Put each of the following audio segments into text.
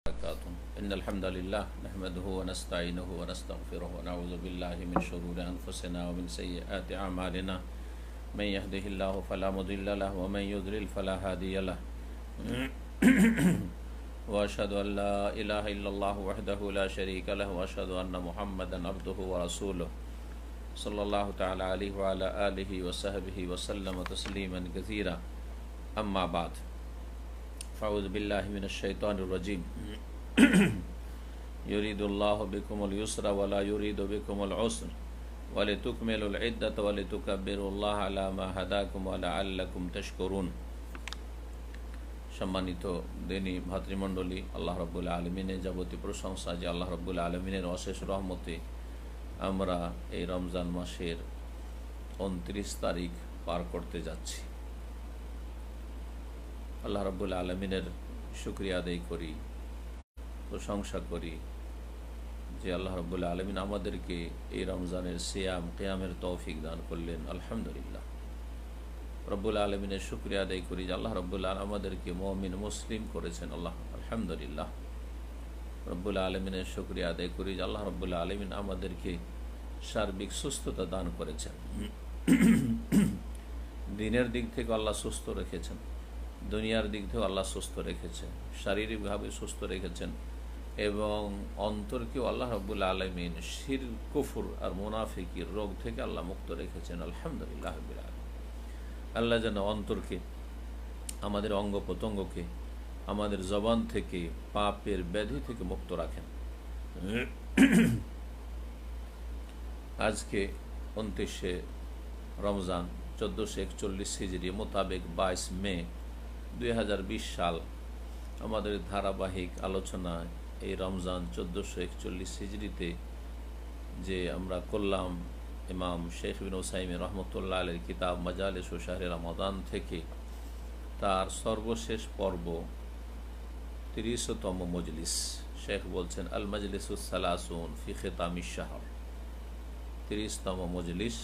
وبركاته إن الحمد لله نحمده ونستعينه ونستغفره ونعوذ بالله من شرور أنفسنا ومن سيئات أعمالنا من يهده الله فلا مضل له ومن يضلل فلا هادي له وأشهد أن لا إله إلا الله وحده لا شريك له وأشهد أن محمدا عبده ورسوله صلى الله تعالى عليه وعلى آله وصحبه وسلم تسليما كثيرا أما بعد فأعوذ بالله من الشيطان الرجيم يريد الله بكم اليسر ولا يريد بكم العسر ولتكملوا العدة ولتكبروا الله على ما هداكم ولعلكم تشكرون। সম্মানিত দিনী ভাতৃমণ্ডলী, আল্লাহ রাব্বুল আলামিনের যাবতীয় প্রশংসা যে আল্লাহ রাব্বুল আলামিনের অশেষ রহমতে আমরা এই রমজান মাসের 29 তারিখ পার করতে যাচ্ছি। আল্লাহ রাব্বুল আলামিনের শুকরিয়া আদায় করি, প্রশংসা করি যে আল্লাহ রাব্বুল আলামিন আমাদেরকে এই রমজানের সিয়াম কিয়ামের তৌফিক দান করলেন। আলহামদুলিল্লাহ, রব্বুল আলামিনের শুকরিয়া আদায় করি যে আল্লাহ রাব্বুল আলামিন আমাদেরকে মুমিন মুসলিম করেছেন। আলহামদুলিল্লাহ, রব্বুল আলামিনের শুকরিয়া আদায় করি যে আল্লাহ রাব্বুল আলামিন আমাদেরকে সার্বিক সুস্থতা দান করেছেন। দিনের দিক থেকে আল্লাহ সুস্থ রেখেছেন, দুনিয়ার দিক থেকেও আল্লাহ সুস্থ রেখেছেন, শারীরিকভাবে সুস্থ রেখেছেন এবং অন্তরকেও আল্লাহ রাব্বুল আলামিন শিরক, কুফর আর মুনাফিকির রোগ থেকে আল্লাহ মুক্ত রেখেছেন। আলহামদুলিল্লাহ রাব্বিল আলামিন। আল্লাহ যেন অন্তরকে, আমাদের অঙ্গ প্রত্যঙ্গকে, আমাদের জবান থেকে পাপের ব্যাধি থেকে মুক্ত রাখেন। আজকে 29শে রমজান 1441 হিজরি মোতাবেক 22 মে 2020 সাল। আমাদের ধারাবাহিক আলোচনা এই রমজান 1441 হিজরিতে যে আমরা করলাম ইমাম শেখ বিন উসাইমিন রহমতুল্লাহ আলাইহির কিতাব মাজালিস ও শাহরে রমাদান থেকে, তার সর্বশেষ পর্ব 30তম মজলিস। শেখ বলছেন আল মাজলিসুস সালাসুন ফি খিতামিশ শাহর, 30তম মজলিস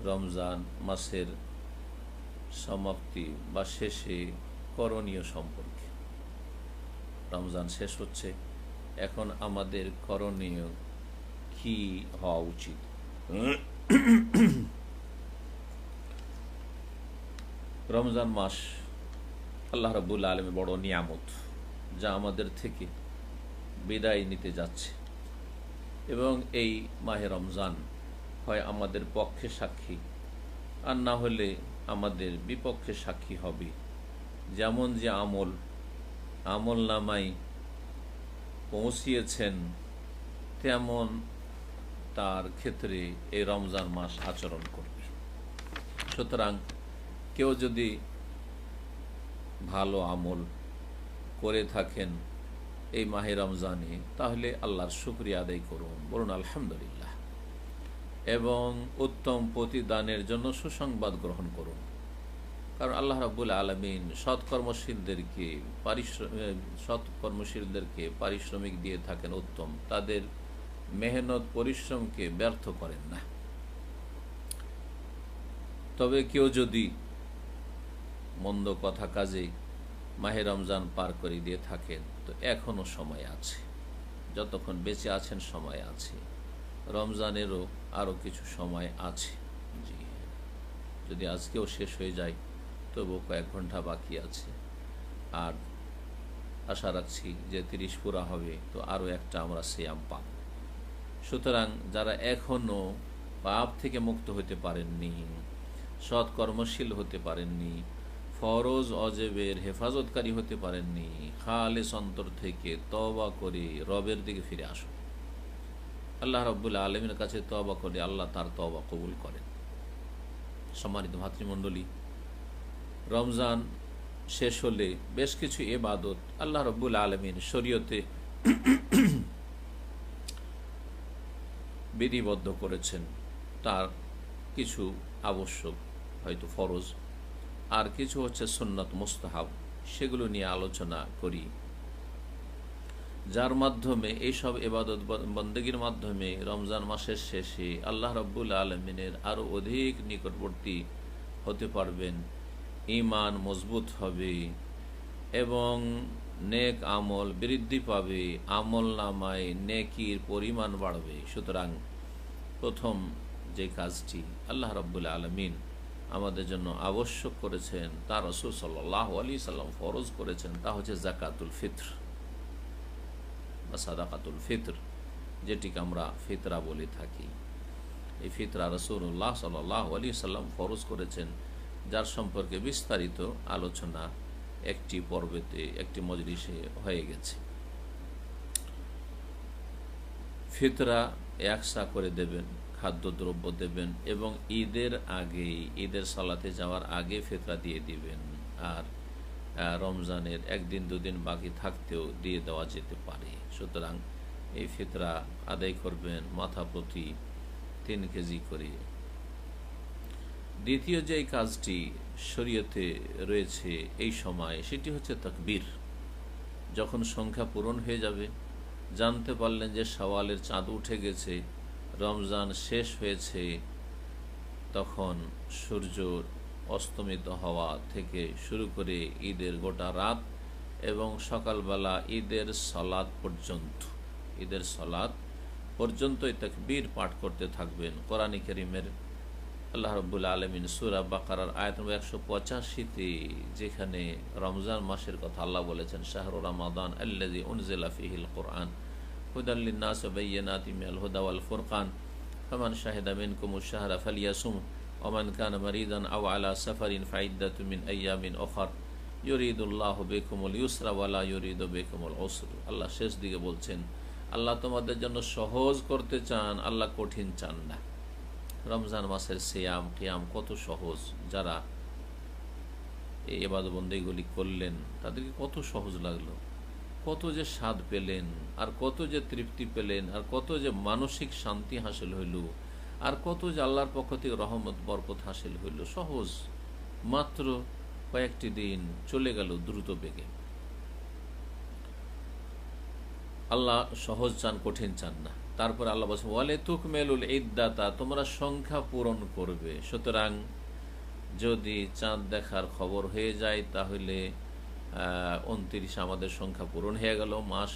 রমজান মাসের সমাপ্তি বা শেষে করণীয় সম্পর্কে। রমজান শেষ হচ্ছে, এখন আমাদের করণীয় কি হওয়া উচিত? রমজান মাস আল্লাহ রাব্বুল আলামিনের বড় নিয়ামত, যা আমাদের থেকে বিদায় নিতে যাচ্ছে এবং এই মাহে রমজান হয় আমাদের পক্ষে সাক্ষী আর না হলে আমাদের বিপক্ষে সাক্ষী হবে। যেমন যে আমল নামাই পৌঁছিয়েছেন, তেমন তার ক্ষেত্রে এই রমজান মাস আচরণ করবে। সুতরাং কেউ যদি ভালো আমল করে থাকেন এই মাহে রমজানে, তাহলে আল্লাহর শুকরিয়া আদায় করুন, বলুন আলহামদুলিল্লাহ, এবং উত্তম প্রতিদানের জন্য সুসংবাদ গ্রহণ করুন। কারণ আল্লাহ রাব্বুল আলামিন সৎকর্মশীলদেরকে পারিশ্রমিক দিয়ে থাকেন উত্তম, তাদের মেহনত পরিশ্রমকে ব্যর্থ করেন না। তবে কেউ যদি মন্দ কথা কাজে মাহে রমজান পার করে দিয়ে থাকেন, তো এখনো সময় আছে, যতক্ষণ বেঁচে আছেন সময় আছে, রমজানেরও আরও কিছু সময় আছে। জি, যদি আজকেও শেষ হয়ে যায় তবু কয়েক ঘন্টা বাকি আছে, আর আশা রাখছি যে 30 পুরা হবে তো আরও একটা আমরা সিয়াম পাব। সুতরাং যারা এখনও পাপ থেকে মুক্ত হতে পারেননি, সৎ কর্মশীল হতে পারেননি, ফরজ অজেবের হেফাজতকারী হতে পারেননি, খালেস অন্তর থেকে তওবা করে রবের দিকে ফিরে আসুন। আল্লাহ রাব্বুল আলামিনের কাছে তওবা করে আল্লাহ তার তওবা কবুল করেন। সম্মানিত ভাতৃমণ্ডলী, রমজান শেষ হলে বেশ কিছু ইবাদত আল্লাহ রাব্বুল আলামিন শরীয়তে বিধিবদ্ধ করেছেন। তার কিছু আবশ্যক, হয়তো ফরজ, আর কিছু হচ্ছে সুন্নাত মুস্তাহাব, সেগুলো নিয়ে আলোচনা করি, যার মাধ্যমে এইসব ইবাদত বন্দেগীর মাধ্যমে রমজান মাসের শেষে আল্লাহ রাব্বুল আলামিনের আরও অধিক নিকটবর্তী হতে পারবেন, ঈমান মজবুত হবে এবং নেক আমল বৃদ্ধি পাবে, আমল নামায় নেকির পরিমাণ বাড়বে। সুতরাং প্রথম যে কাজটি আল্লাহ রাব্বুল আলামিন আমাদের জন্য আবশ্যক করেছেন, তা রাসূল সাল্লাল্লাহু আলাইহি সাল্লাম ফরজ করেছেন, তা হচ্ছে যাকাতুল ফিত্র বা সাদাকাতুল ফিত্র, যেটিকে আমরা ফিতরা বলে থাকি। এই ফিতরা রাসূলুল্লাহ সাল্লাল্লাহু আলাইহি সাল্লাম ফরজ করেছেন, যার সম্পর্কে বিস্তারিত আলোচনা একটি পর্বেতে, একটি মজলিসে হয়ে গেছে। ফিতরা একসা করে দেবেন, খাদ্যদ্রব্য দেবেন, এবং ঈদের আগেই, ঈদের সালাতে যাওয়ার আগে ফিতরা দিয়ে দিবেন। আর রমজানের একদিন দুদিন বাকি থাকতেও দিয়ে দেওয়া যেতে পারে। সুতরাং এই ফিতরা আদায় করবেন মাথা প্রতি 3 কেজি করে। দ্বিতীয় যে কাজটি শরীয়তে রয়েছে এই সময়, সেটি হচ্ছে তাকবীর। যখন সংখ্যা পূরণ হয়ে যাবে, জানতে পারলেন যে শাওয়ালের চাঁদ উঠে গেছে, রমজান শেষ হয়েছে, তখন সূর্য অস্তমিত হওয়া থেকে শুরু করে ঈদের গোটা রাত এবং সকালবেলা ঈদের সালাত পর্যন্ত এই তাকবীর পাঠ করতে থাকবেন। কোরআনে কারীমের আল্লাহ রাব্বুল আলামিন সূরা বাকারার আয়াত নম্বর 185-তে যেখানে রমজান মাসের কথা আল্লাহ বলেছেন, শাহরু রমাদান আল্লাযী উনজিলা ফীহিল কুরআন হুদাল লিন-নাস ওয়া বায়্যিনাতিম মিনাল হুদা ওয়াল ফুরকান ফামান শাহিদা মিনকুমুশ শাহরা ফালইয়াসুম ওয়া মান কানা মারিদান আও আলা সাফারিন ফাইদ্দাতুম মিন আইয়ামিন উখর ইউরিদুল্লাহু বিকুমুল ইউসরা ওয়া লা ইউরিদু বিকুমুল উসর। আল্লাহ শেষ দিকে বলছেন, আল্লাহ তোমাদের জন্য সহজ করতে চান, আল্লাহ কঠিন চান না। রমজান মাসের সিয়াম কিয়াম কত সহজ, যারা এই ইবাদত বন্দেগীগুলি করলেন তাদেরকে কত সহজ লাগলো, কত যে স্বাদ পেলেন, আর কত যে তৃপ্তি পেলেন, আর কত যে মানসিক শান্তি হাসিল হইল, আর কত যে আল্লাহর পক্ষ থেকে রহমত বরকত হাসিল হইল। সহজ, মাত্র কয়েকটি দিন চলে গেল দ্রুত বেগে। আল্লাহ সহজ চান, কঠিন চান না। তারপর আল্লাহ বলছেন ওয়ালে তুকমেলুল ইদ্দাতা, তোমরা সংখ্যা পূরণ করবে। সুতরাং যদি চাঁদ দেখার খবর হয়ে যায়, তাহলে 29 আমাদের সংখ্যা পূরণ হয়ে গেল। মাস,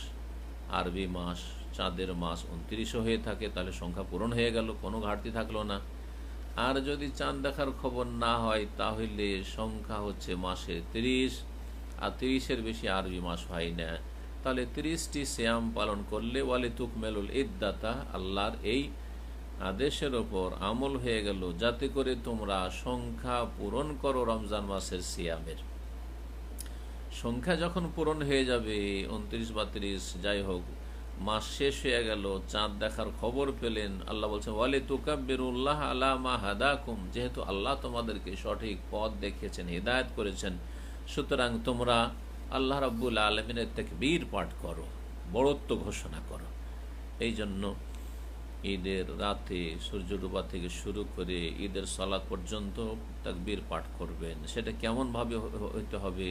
আরবি মাস, চাঁদের মাস 29 হয়ে থাকে, তাহলে সংখ্যা পূরণ হয়ে গেল, কোনো ঘাটতি থাকলো না। আর যদি চাঁদ দেখার খবর না হয়, তাহলে সংখ্যা হচ্ছে মাসে 30, আর 30-এর বেশি আরবি মাস হয় না, তাহলে 30টি সিয়াম পালন করলে ওয়ালে তুকমেলুল ইদ্দাতা, আল্লাহর এই আদেশের ওপর আমল হয়ে গেল, যাতে করে তোমরা সংখ্যা পূরণ করো রমজান মাসের সিয়ামের। সংখ্যা যখন পূরণ হয়ে যাবে, 29 বা 30 যাই হোক, মাস শেষ হয়ে গেল, চাঁদ দেখার খবর পেলেন, আল্লাহ বলছেন ওয়ালে তুকাব্বিরুল্লাহ আলা মা হাদাকুম, যেহেতু আল্লাহ তোমাদেরকে সঠিক পথ দেখিয়েছেন, হিদায়াত করেছেন, সুতরাং তোমরা আল্লাহ রাব্বুল আলামিনের তাকবীর পাঠ করো, বড়ত্ব ঘোষণা করো। এই জন্য ঈদের রাতে সূর্য ডোবা থেকে শুরু করে ঈদের সালাত পর্যন্ত তাকবীর পাঠ করবেন। সেটা কেমনভাবে হইতে হবে?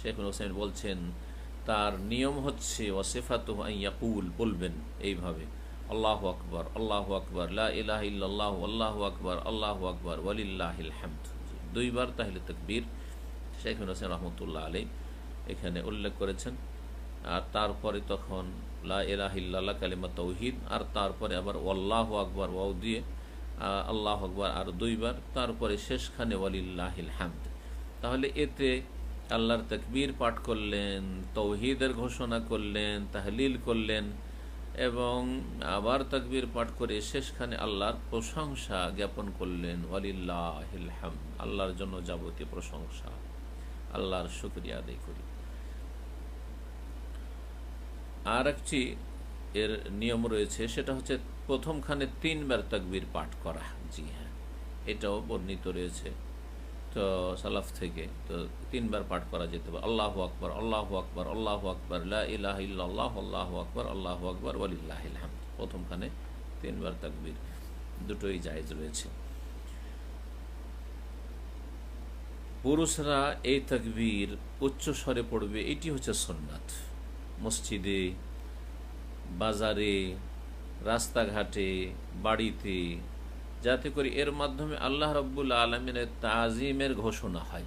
শেখ হোসেন বলছেন, তার নিয়ম হচ্ছে ওয়াসিফাতুহু আন ইয়াকুল, বলবেন এইভাবে, আল্লাহু আকবার, আল্লাহু আকবার, লা ইলাহা ইল্লাল্লাহু, আল্লাহু আকবার, আল্লাহু আকবার, ওয়ালিল্লাহিল হামদ। 2 বার তাহলে তাকবীর শেখ হোসেন রহমতুল্লাহ আলাইহি এখানে উল্লেখ করেছেন। আর তারপরে তখন লা ইলাহা ইল্লাল্লাহ কালিমা তাওহীদ, আর তারপরে আবার আল্লাহু আকবার ওয়াও দিয়ে আল্লাহু আকবার আর 2 বার, তারপরে শেষখানে ওয়ালিল্লাহিল হামদ। তাহলে এতে আল্লাহর তাকবীর পাঠ করলেন, তাওহীদের ঘোষণা করলেন, তাহলিল করলেন, এবং আবার তাকবীর পাঠ করে শেষখানে আল্লাহর প্রশংসা জ্ঞাপন করলেন, ওয়ালিল্লাহিল হামদ, আল্লাহর জন্য যাবতীয় প্রশংসা, আল্লাহর শুকরিয়া আদায় করি। আর একটি এর নিয়ম রয়েছে, সেটা হচ্ছে প্রথমখানে 3 বার তাকবীর পাঠ করা। জি হ্যাঁ, এটাও বর্ণিত রয়েছে তো সালাফ থেকে। তো 3 বার পাঠ করা যেতে পারে, আল্লাহু আকবার, আল্লাহু আকবার, আল্লাহু আকবার, লা ইলাহা ইল্লাল্লাহ, আল্লাহু আকবার, আল্লাহু আকবার, ওয়ালিল্লাহিল হামদ। প্রথমখানে 3 বার তাকবীর, দুটোই জায়েজ রয়েছে। পুরুষরা এই তাকবীর উচ্চ স্বরে পড়বে, এটি হচ্ছে সুন্নাত। মসজিদে, বাজারে, রাস্তাঘাটে, বাড়িতে, যাতে করে এর মাধ্যমে আল্লাহ রাব্বুল আলামিনের তাজিমের ঘোষণা হয়,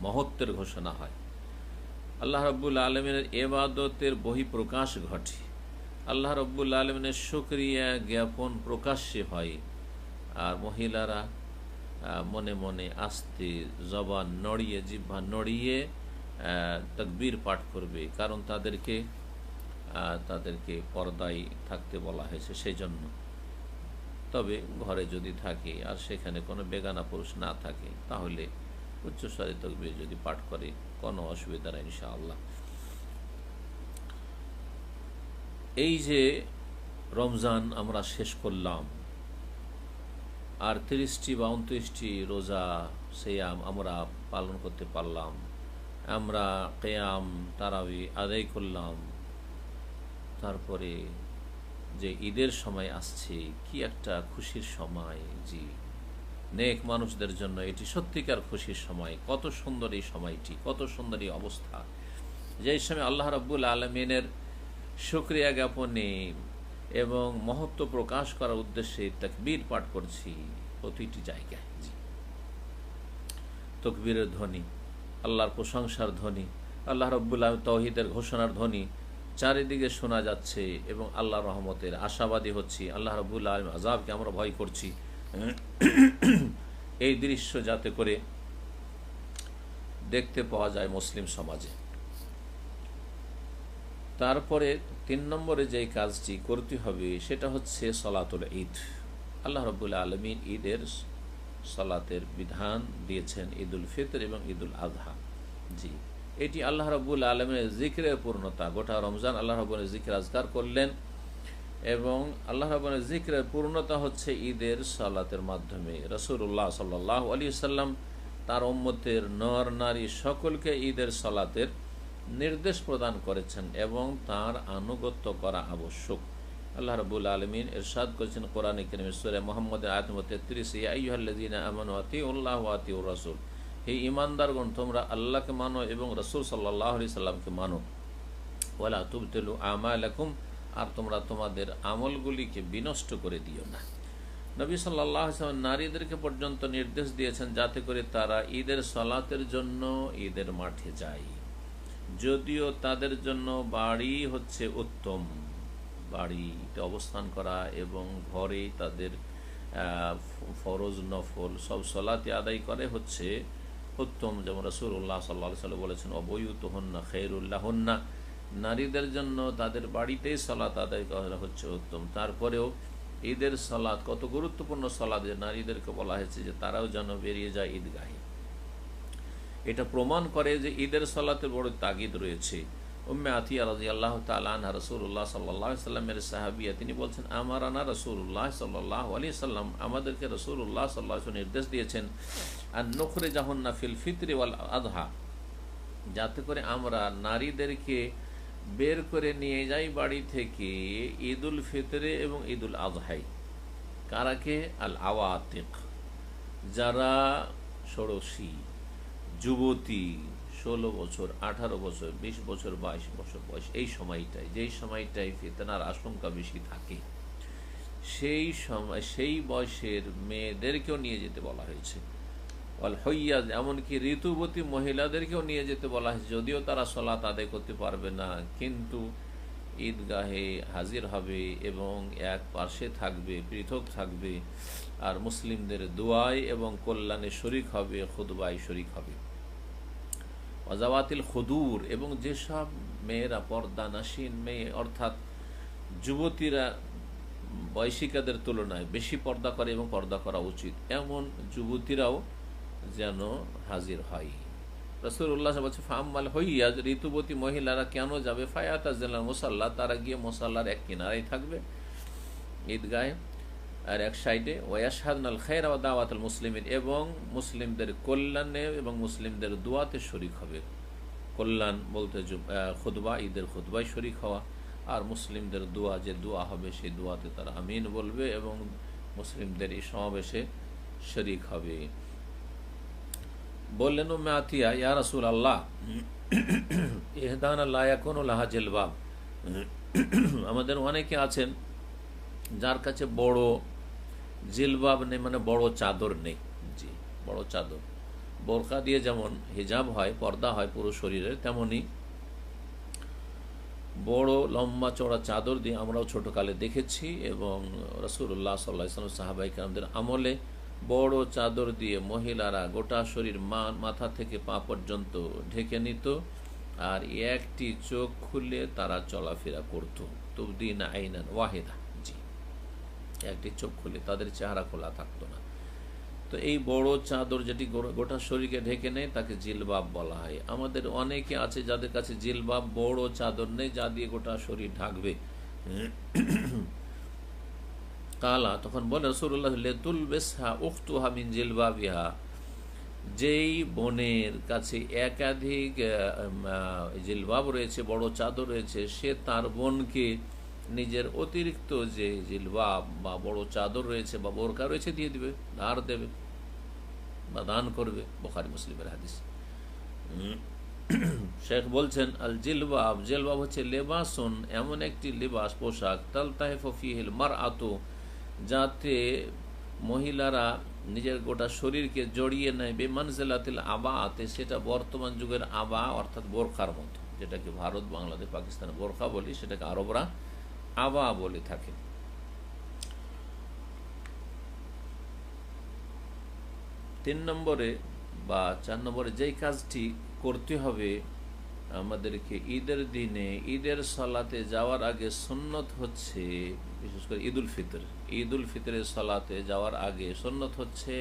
মহত্বের ঘোষণা হয়। আল্লাহ রাব্বুল আলামিনের ইবাদতের বহিঃপ্রকাশ ঘটে, আল্লাহ রাব্বুল আলামিনের শুকরিয়া জ্ঞাপন প্রকাশ্যে হয়। আর মহিলারা মনে মনে আস্তে জবান নড়িয়ে, জিহ্বা নড়িয়ে তাকবীর পাঠ করবে, কারণ তাদেরকে পর্দায় থাকতে বলা হয়েছে সেই জন্য। তবে ঘরে যদি থাকে আর সেখানে কোনো বেগানা পুরুষ না থাকে, তাহলে উচ্চস্বরে তাকবীর যদি পাঠ করে কোনো অসুবিধা নেই ইনশাআল্লাহ। এই যে রমজান আমরা শেষ করলাম, আর 30টি বা 29টি রোজা সিয়াম আমরা পালন করতে পারলাম, আমরা কিয়াম তারাবি আদায় করলাম, তারপরে যে ঈদের সময় আসছে, কি একটা খুশির সময়। জি, নেক মানুষদের জন্য এটি সত্যিকার খুশির সময়। কত সুন্দর এই সময়টি, কত সুন্দর এই অবস্থা, যে সময় আল্লাহ রাব্বুল আলামিনের শুকরিয়া জ্ঞাপনে এবং মহত্ব প্রকাশ করার উদ্দেশ্যে তাকবীর পাঠ করছি প্রতিটি জায়গায়। জি, তাকবীরের ধ্বনি, আল্লাহর প্রশংসার ধ্বনি, আল্লাহ রাব্বুল আলামিন তাওহীদের ঘোষণার ধ্বনি চারিদিকে শোনা যাচ্ছে এবং আল্লাহর রহমতের আশাবাদী হচ্ছি। আল্লাহ রাব্বুল আলামিন আযাবকে আমরা ভয় করছি। এই দৃশ্য যাতে করে দেখতে পাওয়া যায় মুসলিম সমাজে। তারপরে 3 নম্বরে যে কাজটি করতে হবে সেটা হচ্ছে সলাতুল ঈদ। আল্লাহ রাব্বুল আলামিন ঈদের সলাতের বিধান দিয়েছেন, ঈদুল ফিতর এবং ঈদুল আযহা। জি, এটি আল্লাহ রাব্বুল আলামিনের জিকিরের পূর্ণতা। গোটা রমজান আল্লাহ রাব্বুল জিকির আজকার করলেন এবং আল্লাহ রাব্বুল জিকিরের পূর্ণতা হচ্ছে ঈদের সালাতের মাধ্যমে। রাসূলুল্লাহ সাল্লাল্লাহু আলাইহি ওয়াসাল্লাম তার উম্মতের নর নারী সকলকে ঈদের সালাতের নির্দেশ প্রদান করেছেন এবং তার আনুগত্য করা আবশ্যক। আল্লাহ রাব্বুল আলামিন ইরশাদ করেছেন কোরআনে কারীমে সূরা মুহাম্মদের আয়াত নম্বর 33, ইয়া আইয়ুহাল্লাযীনা আমানু আতিউল্লাহ ওয়া আতিউর রাসূল, হে ঈমানদারগণ তোমরা আল্লাহকে মানো এবং রাসূল সাল্লাল্লাহু আলাইহি সাল্লামকে মানো। ওয়ালা তুবতিলু আমালাকুম, আর তোমরা তোমাদের আমলগুলিকে বিনষ্ট করে দিও না। নবী সাল্লাল্লাহু আলাইহি ওয়াসাল্লাম নারীদেরকে পর্যন্ত নির্দেশ দিয়েছেন যাতে করে তারা ঈদের সালাতের জন্য ঈদের মাঠে যায়। যদিও তাদের জন্য বাড়ি হচ্ছে উত্তম, বাড়িতে অবস্থান করা এবং ঘরে তাদের ফরজ নফল সব সালাতে আদায় করে হচ্ছে উত্তম। যেমন রাসূলুল্লাহ সাল্লাল্লাহু আলাইহি ওয়াসাল্লাম বলেছেন, অবয়ুতুহুন্না খায়রুল লাহুন্না, নারীদের জন্য তাদের বাড়িতেই সালাত আদায় করা হচ্ছে উত্তম। তারপরেও ঈদের সালাত কত গুরুত্বপূর্ণ সালাত, যে নারীদেরকে বলা হয়েছে যে তারাও যেন বেরিয়ে যায় ঈদগাহে। এটা প্রমাণ করে যে ঈদের সালাতের বড় তাগিদ রয়েছে। উম্মে আতিয়া রাদিয়াল্লাহু তাআলা আনহা রাসূলুল্লাহ সাল্লাল্লাহু আলাইহি সাল্লামের সাহাবিয়া, তিনি বলছেন, আমারানা রাসূলুল্লাহ সাল্লাল্লাহু আলাইহি সাল্লাম, আমাদেরকে রাসূলুল্লাহ সাল্লাল্লাহু আলাইহি ওয়াসাল্লাম নির্দেশ দিয়েছেন আন নুখরিজাহুন্না ফিল ফিতরি ওয়াল আযহা, যাতে করে আমরা নারীদেরকে বের করে নিয়ে যাই বাড়ি থেকে ঈদুল ফিতরে এবং ঈদুল আযহায়। কারাকে? আল আওয়াতিক, যারা ষোড়শী যুবতী, 16 বছর, 18 বছর, 20 বছর, 22 বছর বয়স, এই সময়টায়, যেই সময়টায় ফিতনার আশঙ্কা বেশি থাকে, সেই সময় সেই বয়সের মেয়েদেরকেও নিয়ে যেতে বলা হয়েছে। ওয়াল হইয়াজ, এমনকি ঋতুবতী মহিলাদেরকেও নিয়ে যেতে বলা হয়েছে। যদিও তারা সালাত আদায় করতে পারবে না, কিন্তু ঈদগাহে হাজির হবে এবং এক পাশে থাকবে, পৃথক থাকবে, আর মুসলিমদের দোয়ায় এবং কল্যাণে শরিক হবে, খুতবায় শরিক হবে। ওয়াজাওয়াতিল খুদুর, এবং যেসব মেয়েরা পর্দানাসীন মেয়ে, অর্থাৎ যুবতীরা বয়সিকাদের তুলনায় বেশি পর্দা করে এবং পর্দা করা উচিত, এমন যুবতীরাও যেন হাজির হয়। রাসূলুল্লাহ বলছে, ফাম্মাল হইয়াজ, ঋতুবতী মহিলারা কেন যাবে? ফায়াতাজিলাল মুসাল্লা, তারা গিয়ে মুসাল্লার এক কিনারায় থাকবে ঈদগাহে, আর এক সাইডে। ওয়াশহাদনাল খায়রা ওয়া দাওয়াতুল মুসলিমিন, এবং মুসলিমদের কল্যাণে এবং মুসলিমদের দোয়াতে শরিক হবে। কল্যাণ বলতে খুতবা, ঈদের খুতবায় শরিক হওয়া, আর মুসলিমদের দোয়া, যে দোয়া হবে সেই দোয়াতে তারা আমিন বলবে এবং মুসলিমদের এই সমাবেশে শরিক হবে। বললেন উম্মে আতিয়া, ইয়া রাসূলুল্লাহ, ইহদানা লা ইয়াকুনু লাহা জিলবাব, আমাদের অনেকে আছেন যার কাছে বড় জিলবাব নেই, মানে বড় চাদর নেই। জি, বড় চাদর, বোরকা দিয়ে যেমন হিজাব হয়, পর্দা হয় পুরো শরীরের, তেমনি বড় লম্বা চড়া চাদর দিয়ে আমরাও ছোটকালে দেখেছি, এবং রাসূলুল্লাহ সাল্লাল্লাহু আলাইহি ওয়াসাল্লাম সাহাবায়ে কেরামদের আমলে বড় চাদর দিয়ে মহিলারা গোটা শরীর মাথা থেকে পা পর্যন্ত ঢেকে নিত, আর একটি চোখ খুলে তারা চলাফেরা করত। তুবদিন আইনান ওয়াহিদা, জি, একটি চোখ খুলে, তাদের চেহারা খোলা থাকতো না। তো এই বড় চাদর যেটি গোটা শরীরকে ঢেকে নেয় তাকে জিলবাব বলা হয়। আমাদের অনেকে আছে যাদের কাছে জিলবাব বড় চাদর নেই যা দিয়ে গোটা শরীর ঢাকবে। কালা, তখন বলে রাসূলুল্লাহ লেতুল বেসহা উখতুহা মিন জিলবাবিহা, যেই বোনের কাছে একাধিক জিলবাব রয়েছে, বড় চাদর রয়েছে, সে তার বোনকে নিজের অতিরিক্ত যে জিলবাব বা বড় চাদর রয়েছে বা বোরকা রয়েছে দিয়ে দিবে, ধার দেবে বা দান করবে। বুখারী মুসলিমের হাদিস। শেখ বলছেন, আল জিলবাব, জিলবাব হচ্ছে লেবাসুন, এমন একটি লিবাস, পোশাক, তালতাহিফু ফিহিল মারআতু, যাতে মহিলারা নিজের গোটা শরীরকে জড়িয়ে নেয়, বেমানজিলাতিল আবাতে, সেটা বর্তমান যুগের আবা অর্থাৎ বোরখার মতো, যেটাকে ভারত, বাংলাদেশ, পাকিস্তানে বোরখা বলি, সেটাকে আরবরা আবা বলে থাকে। 3 নম্বরে বা 4 নম্বরে যেই কাজটি করতে হবে আমাদেরকে ঈদের দিনে, ঈদের সালাতে যাওয়ার আগে সুন্নত হচ্ছে, বিশেষ করে ঈদুল ফিতর, ঈদুল ফিতরের সালাতে যাওয়ার আগে সুন্নত হচ্ছে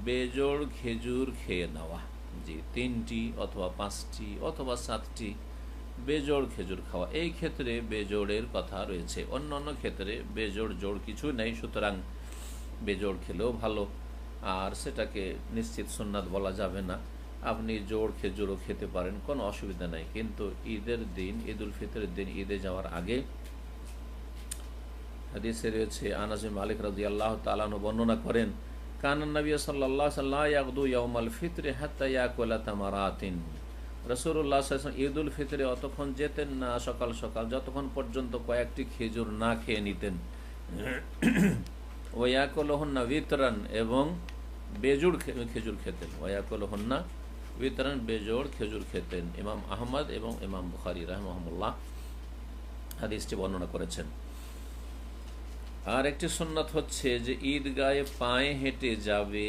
বেজোড় খেজুর খেয়ে নেওয়া। জি, 3টি অথবা 5টি অথবা 7টি বেজোড় খেজুর খাওয়া। এই ক্ষেত্রে বেজোড়ের কথা রয়েছে, অন্য অন্য ক্ষেত্রে বেজোড় জোড় কিছু নেই, সুতরাং বেজোড় খেলেও ভালো, আর সেটাকে নিশ্চিত সুন্নাত বলা যাবে না। আপনি জোড় খেজুরও খেতে পারেন, কোনো অসুবিধা নাই। কিন্তু ঈদের দিন, ঈদুল ফিতরের দিন, ঈদে যাওয়ার আগে হাদিসে রয়েছে, আনাস বিন মালিক রাদিয়াল্লাহু তাআলা আনহু বর্ণনা করেন, কানান নবী সাল্লাল্লাহু আলাইহি ওয়াসাল্লাম ইয়াগদু ইয়াউমাল ফিতরি হাত্তা ইয়াকুলা তামারাতিন, রাসূলুল্লাহ সাল্লাল্লাহু আলাইহি ওয়াসাল্লাম ঈদুল ফিতরে অতক্ষণ যেতেন না সকাল সকাল যতক্ষণ পর্যন্ত কয়েকটি খেজুর না খেয়ে নিতেন। ওয়ায়াকুলুহুন্না বিতরান, এবং বেজোড় খেজুর খেতেন। ওয়ায়াকুলুহুন্না বিতরান, বেজোড় খেজুর খেতেন। ইমাম আহমদ এবং ইমাম বুখারী রাহিমাহুমুল্লাহ হাদিসটি বর্ণনা করেছেন। আর একটি সুন্নাত হচ্ছে যে ঈদগাহে পায়ে হেঁটে যাবে,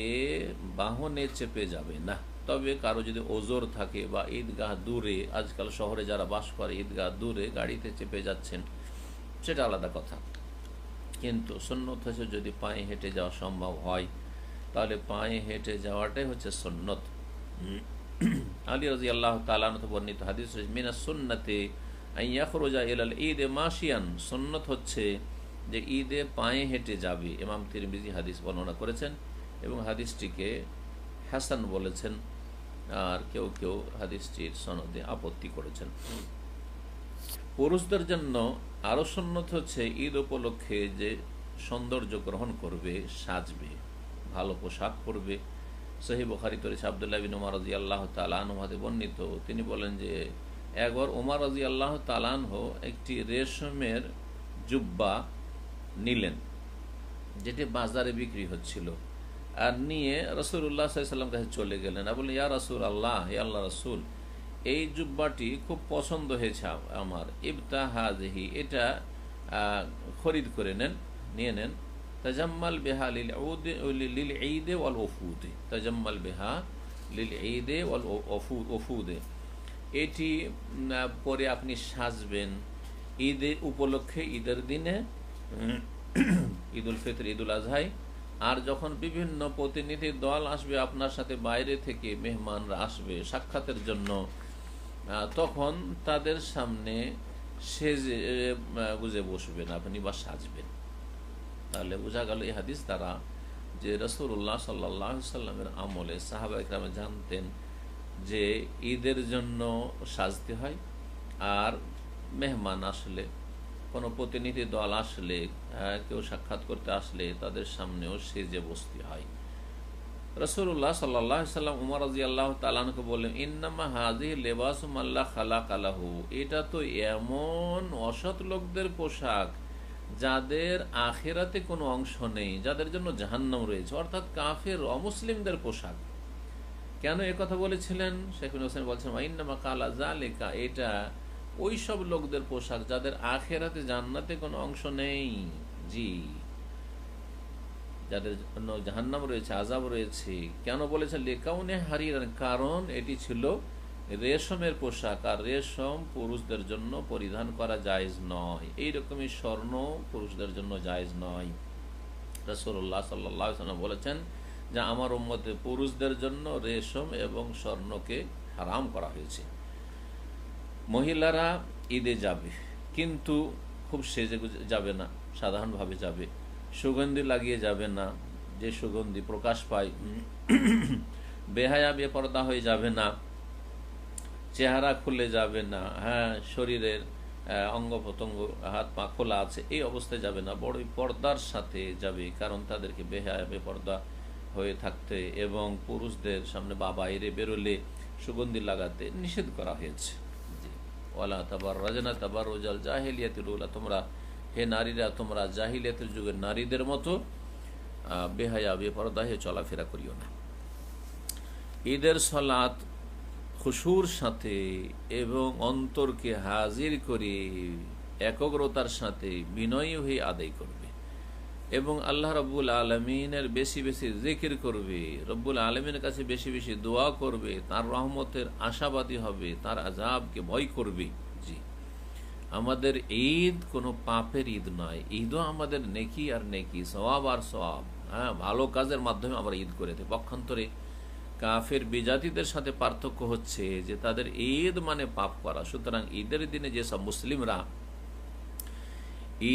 বাহনে চেপে যাবে না। তবে কারো যদি ওজর থাকে বা ঈদগাহ দূরে, আজকাল শহরে যারা বাস করে ঈদগাহ দূরে, গাড়িতে চেপে যাচ্ছেন, সেটা আলাদা কথা। কিন্তু সুন্নত হচ্ছে যদি পায়ে হেঁটে যাওয়া সম্ভব হয় তাহলে পায়ে হেঁটে যাওয়াটাই হচ্ছে সুন্নত। আলী রাদিয়াল্লাহু তাআলা আনহু বর্ণিত হাদিস, মিনাস সুন্নতি আন ইয়াখরুজা ইলাল ঈদ মাশিয়ান, সুন্নত হচ্ছে যে ঈদে পায়ে হেঁটে যাবে। ইমাম তিরমিজি হাদিস বর্ণনা করেছেন এবং হাদিসটিকে হাসান বলেছেন, আর কেউ কেউ হাদিসটির সনদে আপত্তি করেছেন। পুরুষদের জন্য আরও সুন্নত হচ্ছে ঈদ উপলক্ষে যে সৌন্দর্য গ্রহণ করবে, সাজবে, ভালো পোশাক পরবে। সহিহ বুখারীতে রয়েছে, আব্দুল্লাহ বিন উমর রাদিয়াল্লাহু তাআলা আনহু হতে বর্ণিত, তিনি বলেন যে একবার উমর রাদিয়াল্লাহু তাআলা আনহু একটি রেশমের জুব্বা নিলেন, যেটি বাজারে বিক্রি হচ্ছিল, আর নিয়ে রাসূলুল্লাহ সাল্লাল্লাহু আলাইহি ওয়াসাল্লাম কাছে চলে গেলেন। আর বললেন, ইয়া রাসূলুল্লাহ, হে আল্লাহ রাসূল, এই জুব্বাটি খুব পছন্দ হয়েছে আমার, ইবতা হাযিহি, এটা খরিদ করে নেন, নিয়ে নেন। তাজাম্মাল বিহা লিল ঈদ ওয়াল উফুদ, তাজাম্মাল বিহা লিল ঈদ ওয়াল উফুদ, এটি পরে আপনি সাজবেন ঈদের উপলক্ষে, ঈদের দিনে, ঈদুল ফিতর, ঈদুল আজহায়। আর যখন বিভিন্ন প্রতিনিধি দল আসবে আপনার সাথে, বাইরে থেকে মেহমানরা আসবে সাক্ষাতের জন্য, তখন তাদের সামনে সেজে গুজে বসবেন আপনি বা সাজবেন। তাহলে বোঝা গেল এই হাদিস দ্বারা যে রাসূলুল্লাহ সাল্লাল্লাহু আলাইহি ওয়াসাল্লামের আমলে সাহাবায়ে কেরাম জানতেন যে ঈদের জন্য সাজতে হয়, আর মেহমান আসলে, কোনো প্রতিনিধি দল আসলে, কেউ সাক্ষাৎ করতে আসলে তাদের সামনেও সেজে বসতে হয়। রাসূলুল্লাহ সাল্লাল্লাহু আলাইহি ওয়াসাল্লাম উমর রাদিয়াল্লাহু তাআলা আনহুকে বললেন, ইন্নামা হাযিহি লিবাসু মান লা খালাকা লাহু, এটা তো এমন অসৎ লোকদের পোশাক যাদের আখিরাতে কোনো অংশ নেই, যাদের জন্য জাহান্নাম রয়েছে, অর্থাৎ কাফের অমুসলিমদের পোশাক। কেন কথা বলেছিলেন? শেখ হোসেন বলছেন, ইন্নামা কালা যালিকা, এটা ওই সব লোকদের পোশাক যাদের আখেরাতে জান্নাতে কোনো অংশ নেই। জি, যাদের জন্য জাহান্নাম রয়েছে, আযাব রয়েছে। কেন বলেছেন লিকাউনে হারিরান? কারণ এটি ছিল রেশমের পোশাক, আর রেশম পুরুষদের জন্য পরিধান করা জায়েজ নয়। এইরকমই স্বর্ণ পুরুষদের জন্য জায়েজ নয়। রাসূলুল্লাহ সাল্লাল্লাহু আলাইহি ওয়াসাল্লাম বলেছেন যে আমার উম্মতে পুরুষদের জন্য রেশম এবং স্বর্ণকে হারাম করা হয়েছে। মহিলারা ঈদে যাবে, কিন্তু খুব সেজে যাবে না, সাধারণভাবে যাবে। সুগন্ধি লাগিয়ে যাবে না, যে সুগন্ধি প্রকাশ পায়। বেহায়া বেপরদা হয়ে যাবে না, চেহারা খুলে যাবে না। হ্যাঁ, শরীরের অঙ্গ প্রত্যঙ্গ হাত পা খোলা আছে, এই অবস্থায় যাবে না, বড়ই পর্দার সাথে যাবে। কারণ তাদেরকে বেহায়া বেপরদা হয়ে থাকতে এবং পুরুষদের সামনে বা বাইরে বেরোলে সুগন্ধি লাগাতে নিষেধ করা হয়েছে। ওয়ালা তাবাররাজনা তাবাররুজাল জাহিলিয়াতিল উলা, তোমরা হে নারীরা তোমরা জাহিলিয়াতের যুগের নারীদের মতো বেহায়া বেপরদা হয়ে চলাফেরা করিও না। ঈদের সালাত খুশুর সাথে এবং অন্তরকে হাজির করে একগ্রতার সাথে বিনয়ী হয়ে আদায় করবে এবং আল্লাহ রাব্বুল আলামিনের বেশি বেশি জিকির করবে, রব্বুল আলামিনের কাছে বেশি বেশি দোয়া করবে, তার রহমতের আশাবাদী হবে, তার আযাবকে ভয় করবে। জি, আমাদের ঈদ কোনো পাপের ঈদ নয়, ঈদও আমাদের নেকি আর নেকি, সওয়াব আর সওয়াব। হ্যাঁ, ভালো কাজের মাধ্যমে আমরা ঈদ করে থাকি। পক্ষান্তরে কাফের বিজাতিদের সাথে পার্থক্য হচ্ছে যে তাদের ঈদ মানে পাপ করা। সুতরাং ঈদের দিনে যেসব মুসলিমরা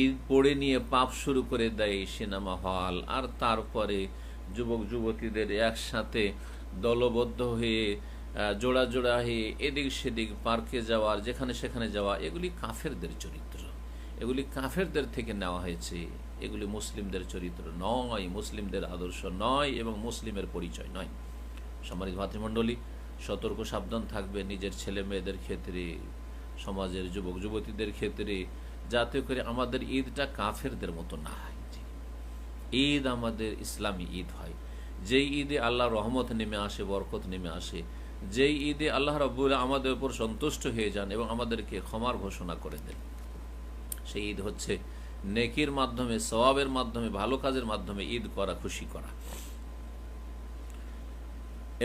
ঈদ পড়ে নিয়ে পাপ শুরু করে দেয় সিনেমা হল, আর তারপরে যুবক যুবতীদের একসাথে দলবদ্ধ হয়ে জোড়া জোড়া হয়ে এদিক সেদিক পার্কে যাওয়ার, যেখানে সেখানে যাওয়া, এগুলি কাফেরদের চরিত্র, এগুলি কাফেরদের থেকে নেওয়া হয়েছে। এগুলি মুসলিমদের চরিত্র নয়, মুসলিমদের আদর্শ নয় এবং মুসলিমের পরিচয় নয়। সম্মানিত ভাতৃমণ্ডলী, সতর্ক সাবধান থাকবে নিজের ছেলে মেয়েদের ক্ষেত্রে, সমাজের যুবক যুবতীদের ক্ষেত্রে, যাতে করে আমাদের ঈদটা কাফেরদের মতো না হয়। ঈদ আমাদের ইসলামী ঈদ হয়, যেই ঈদে আল্লাহ রহমত নেমে আসে, বরকত নেমে আসে, যেই ঈদে আল্লাহ রাব্বুল আমাদের উপর সন্তুষ্ট হয়ে যান এবং আমাদেরকে ক্ষমার ঘোষণা করে দেন। সেই ঈদ হচ্ছে নেকির মাধ্যমে, সওয়াবের মাধ্যমে, ভালো কাজের মাধ্যমে ঈদ করা, খুশি করা।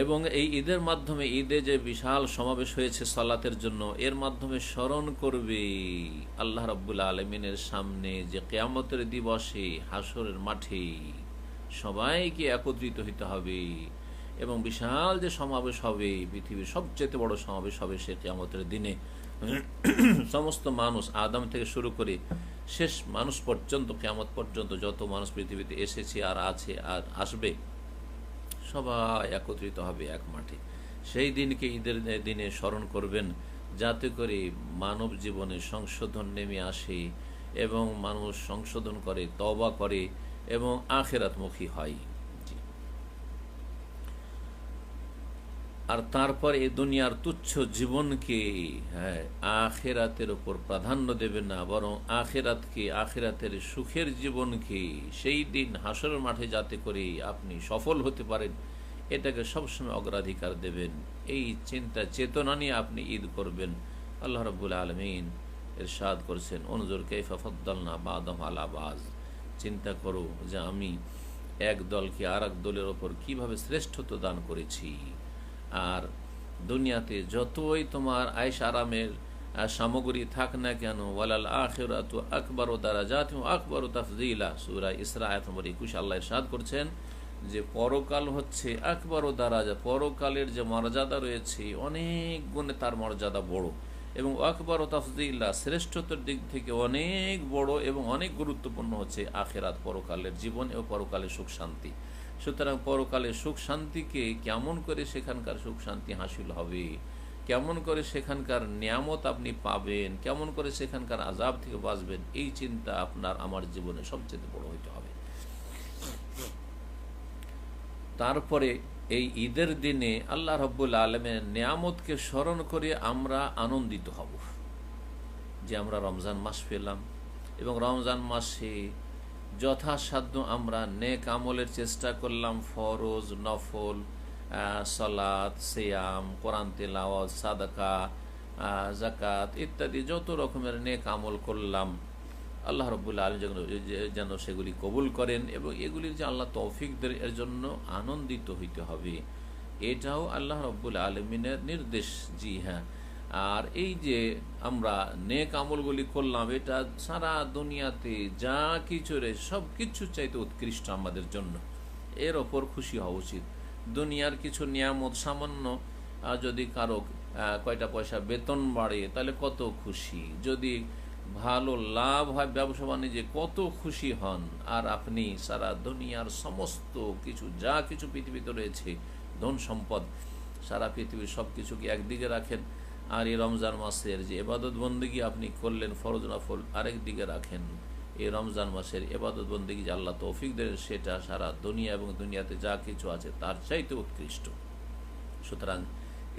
এবং এই ঈদের মাধ্যমে, ঈদে যে বিশাল সমাবেশ হয়েছে সালাতের জন্য, এর মাধ্যমে স্মরণ করবে আল্লাহ রাব্বুল আলামিনের সামনে যে কিয়ামতের দিবসে হাসরের মাঠে সবাইকে একত্রিত হতে হবে এবং বিশাল যে সমাবেশ হবে, পৃথিবীর সবচেয়ে বড় সমাবেশ হবে সে কিয়ামতের দিনে। সমস্ত মানুষ, আদম থেকে শুরু করে শেষ মানুষ পর্যন্ত, কিয়ামত পর্যন্ত যত মানুষ পৃথিবীতে এসেছে আর আছে আর আসবে, সবাই একত্রিত হবে এক মাঠে। সেই দিনকে ঈদের দিনে স্মরণ করবেন, যাতে করে মানব জীবনে সংশোধন নেমে আসে এবং মানুষ সংশোধন করে, তওবা করে এবং আখিরাতমুখী হয়। আর তারপর এই দুনিয়ার তুচ্ছ জীবনকে আখিরাতের উপর প্রাধান্য দেবেন না, বরং আখিরাতকে, আখিরাতের সুখের জীবনকে, সেই দিন হাসরের মাঠে যাতে করে আপনি সফল হতে পারেন, এটাকে সবসময় অগ্রাধিকার দেবেন। এই চিন্তা চেতনা নিয়ে আপনি ঈদ করবেন। আল্লাহ রাব্বুল আলামিন ইরশাদ করেছেন, উনজুর কাইফা ফাদ্দালনা বা'দাহুম আলা বা'জ, চিন্তা করো যে আমি এক দলকে আর এক দলের ওপর কিভাবে শ্রেষ্ঠত্ব দান করেছি। আর দুনিয়াতে যতই তোমার আয়েশ আরামের সামগ্রী থাক না কেন, ওয়ালাল আখিরাতু আকবারু দারাজাতিন ওয়া আকবারু তাফযীলা, সূরা ইসরা আয়াত নম্বর 21 আল্লাহ ইরশাদ করছেন যে পরকাল হচ্ছে আকবারু দারাজা, পরকালের যে মর্যাদা রয়েছে অনেক গুণে তার মর্যাদা বড়, এবং আকবারু তাফযীলা, শ্রেষ্ঠতার দিক থেকে অনেক বড় এবং অনেক গুরুত্বপূর্ণ হচ্ছে আখিরাত, পরকালের জীবন এবং পরকালের সুখ শান্তি। সুতরাং পরকালের সুখ শান্তিকে কেমন করে সেখানকার সুখ শান্তি হাসিল হবে, কেমন করে সেখানকার নিয়ামত আপনি পাবেন, কেমন করে সেখানকার আযাব থেকে বাঁচবেন, এই চিন্তা আপনার আমার জীবনে সবচেয়ে বড় হইতে হবে। তারপরে এই ঈদের দিনে আল্লাহ রাব্বুল আলামিনের নিয়ামতকে স্মরণ করে আমরা আনন্দিত হব যে আমরা রমজান মাস পেলাম এবং রমজান মাসে যথাসাধ্য আমরা নেক আমলের চেষ্টা করলাম, ফরজ, নফল, সালাত, সিয়াম, কোরআন তেলাওয়াত, সাদাকা, জাকাত ইত্যাদি যত রকমের নেক আমল করলাম, আল্লাহ রব্বুল আলামিন যেন সেগুলি কবুল করেন এবং এগুলির যে আল্লাহ তৌফিক দেন এর জন্য আনন্দিত হইতে হবে। এটাও আল্লাহ রব্বুল আলমিনের নির্দেশ। জি হ্যাঁ, আর এই যে আমরা নেক আমলগুলি করলাম, এটা সারা দুনিয়াতে যা কিছু সব কিছু চাইতে উৎকৃষ্ট আমাদের জন্য, এর ওপর খুশি হওয়া উচিত। দুনিয়ার কিছু নিয়ামত সামান্য যদি কারো কয়টা পয়সা বেতন বাড়ে তাহলে কত খুশি, যদি ভালো লাভ হয় ব্যবসা বাণিজ্যে কত খুশি হন। আর আপনি সারা দুনিয়ার সমস্ত কিছু যা কিছু পৃথিবীতে রয়েছে ধন সম্পদ, সারা পৃথিবীর সব কিছুকে একদিকে রাখেন, আর এই রমজান মাসের যে এবাদত বন্দেগী আপনি করলেন ফরজ নফল আরেক দিকে রাখেন। এই রমজান মাসের এবাদত বন্দেগী যে আল্লাহ তৌফিক দেন সেটা সারা দুনিয়া এবং দুনিয়াতে যা কিছু আছে তার চাইতে উৎকৃষ্ট। সুতরাং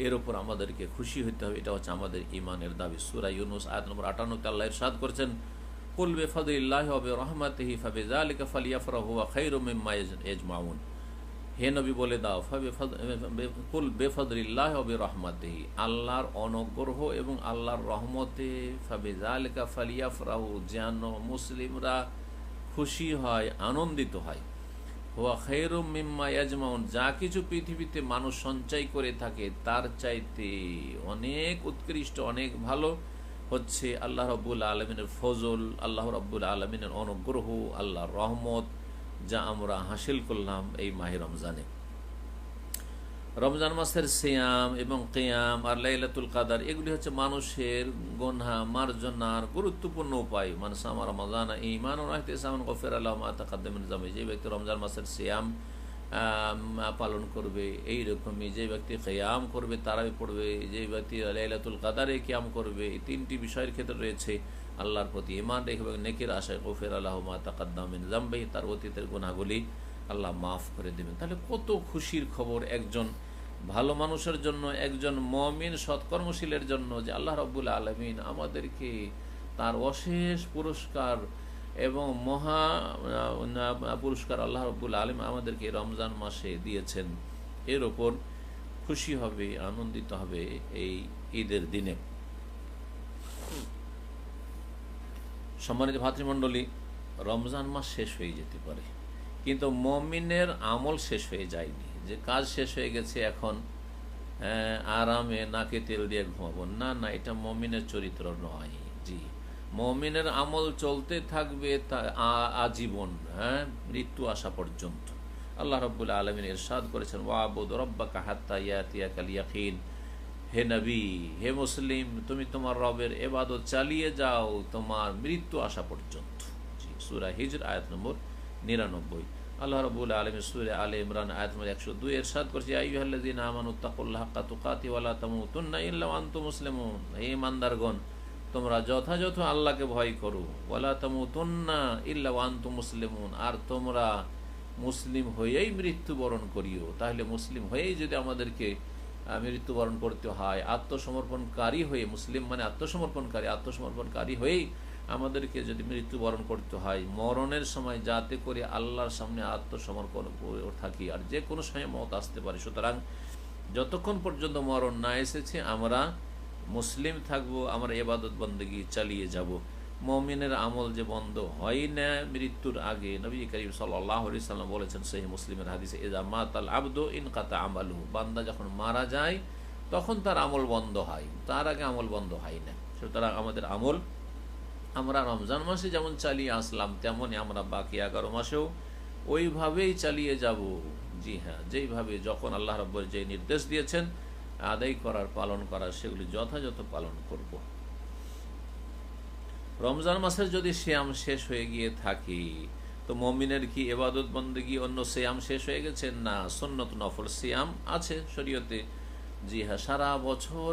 এর ওপর আমাদেরকে খুশি হতে হবে, এটা হচ্ছে আমাদের ইমানের দাবি। সূরা ইউনূস আয়াত নম্বর 58 আল্লাহ ইরশাদ করেছেন, কুল বিফাদলিল্লাহি ওয়া বিরহমাতিহি ফাবিযালিকা ফালইফরাহু ওয়া খায়রুম মিম্মা ইয়াজমাউন। হে নবী বলে দাও, কুল বিফাদলিল্লাহি ওয়া বিরহমাতিহি, আল্লাহর অনুগ্রহ এবং আল্লাহর রহমতে ফাবিযালিকা ফালইফরাহু, যেন মুসলিমরা খুশি হয়, আনন্দিত হয়। ওয়া খায়রুম মিম্মা ইয়াজমাউন, যা কিছু পৃথিবীতে মানুষ সঞ্চয় করে থাকে তার চাইতে অনেক উৎকৃষ্ট, অনেক ভালো হচ্ছে আল্লাহ রাব্বুল আলামিনের ফজল, আল্লাহ রাব্বুল আলামিনের অনুগ্রহ, আল্লাহর রহমত, যা আমরা হাসিল করলাম এই মাহে রমজানে। রমজান মাসের সিয়াম এবং কিয়াম আর লাইলাতুল কাদার, এগুলি হচ্ছে মানুষের গুনাহ মার্জনার গুরুত্বপূর্ণ উপায়। মান সামা রমাদান ঈমানান ওয়া ইহতিসাবান গুফিরা লাহু মা তাকাদ্দামা মিন যামবিহি, যে ব্যক্তি রমজান মাসের সিয়াম পালন করবে, এইরকমই যে ব্যক্তি কিয়াম করবে, তারাবি পড়বে, যে ব্যক্তি লাইলাতুল কাদারে কিয়াম করবে, এই তিনটি বিষয়ের ক্ষেত্রে রয়েছে আল্লাহর প্রতি ঈমান রেখে এবং নেকির আশায় গুফিরা লাহু মা তাকাদ্দামা মিন যামবিহি, তার অতীতের গুনাহগুলি আল্লাহ মাফ করে দেবেন। তাহলে কত খুশির খবর একজন ভালো মানুষের জন্য, একজন মুমিন সৎকর্মশীলের জন্য, যে আল্লাহ রাব্বুল আলামিন আমাদেরকে তার অশেষ পুরস্কার এবং মহা পুরস্কার আল্লাহ রাব্বুল আলামিন আমাদেরকে রমজান মাসে দিয়েছেন। এর ওপর খুশি হবে, আনন্দিত হবে এই ঈদের দিনে। সম্মানিত ভাতৃমণ্ডলী, রমজান মাস শেষ হয়ে যেতে পারে, কিন্তু মুমিনের আমল শেষ হয়ে যায়নি, যে কাজ শেষ হয়ে গেছে এখন আরামে নাকে তেল দিয়ে ঘুমাবো, না না, এটা মুমিনের চরিত্র নয়। জি, মুমিনের আমল চলতে থাকবে আজীবন, মৃত্যু আসা পর্যন্ত। আল্লাহ রাব্বুল আলামিন ইরশাদ করেছেন, ওয়াবুদ রাব্বাকা হাত্তা ইয়াতিয়াকাল ইয়াকিন। হে নবী, হে মুসলিম, তুমি তোমার রবের ইবাদত চালিয়ে যাও তোমার মৃত্যু আসা পর্যন্ত। জি, সূরা হিজর আয়াত নম্বর 99। আল্লাহ রাব্বুল আলামিন সূরা আলে ইমরান আয়াত নম্বর 102 ইরশাদ করেছে, ইয়া আইয়ুহাল্লাযীনা আমানু তাকুল্লাহা হাক্কা তুকাতি ওয়া লা তামুতুন্না ইল্লা ওয়া আনতুম মুসলিমুন। হে ঈমানদারগণ, তোমরা যথাযথ আল্লাহকে ভয় করো, ওয়া লা তামুতুন্না ইল্লা ওয়া আনতুম মুসলিমুন, আর তোমরা মুসলিম হয়েই মৃত্যুবরণ করিও। তাহলে মুসলিম হয়েই যদি আমাদেরকে মৃত্যুবরণ করতে হয়, আত্মসমর্পণকারী হয়ে, মুসলিম মানে আত্মসমর্পণকারী হয়েই আমাদেরকে যদি মৃত্যুবরণ করতে হয়, মরণের সময় যাতে করে আল্লাহর সামনে আত্মসমর্পণ করে থাকি, আর যে কোনো সময় মওত আসতে পারে। সুতরাং যতক্ষণ পর্যন্ত মরণ না এসেছে আমরা মুসলিম থাকব, আমরা ইবাদত বন্দেগী চালিয়ে যাব। মুমিনের আমল যে বন্ধ হয় না মৃত্যুর আগে। নবী করিম সাল্লাল্লাহু আলাইহি সাল্লাম বলেছেন সহিহ মুসলিমের হাদিসে, ইযা মাতাল আবদু ইনকাতা আমালুহু, বান্দা যখন মারা যায় তখন তার আমল বন্ধ হয়, তার আগে আমল বন্ধ হয় না। সুতরাং আমাদের আমল আমরা রমজান মাসে যেমন চালিয়ে আসলাম তেমনই আমরা বাকি 11 মাসেও ওইভাবেই চালিয়ে যাব। জি হ্যাঁ, যেইভাবে যখন আল্লাহ রাব্বুল যে নির্দেশ দিয়েছেন আদায় করার, পালন করার, সেগুলি যথাযথ পালন করব। রমজান মাসের যদি সিয়াম শেষ হয়ে গিয়ে থাকে তো মুমিনের কি ইবাদত বন্দেগী অন্য সিয়াম শেষ হয়ে গেছে? না, সুন্নত নফল সিয়াম আছে শরীয়তে। জি হ্যাঁ, সারা বছর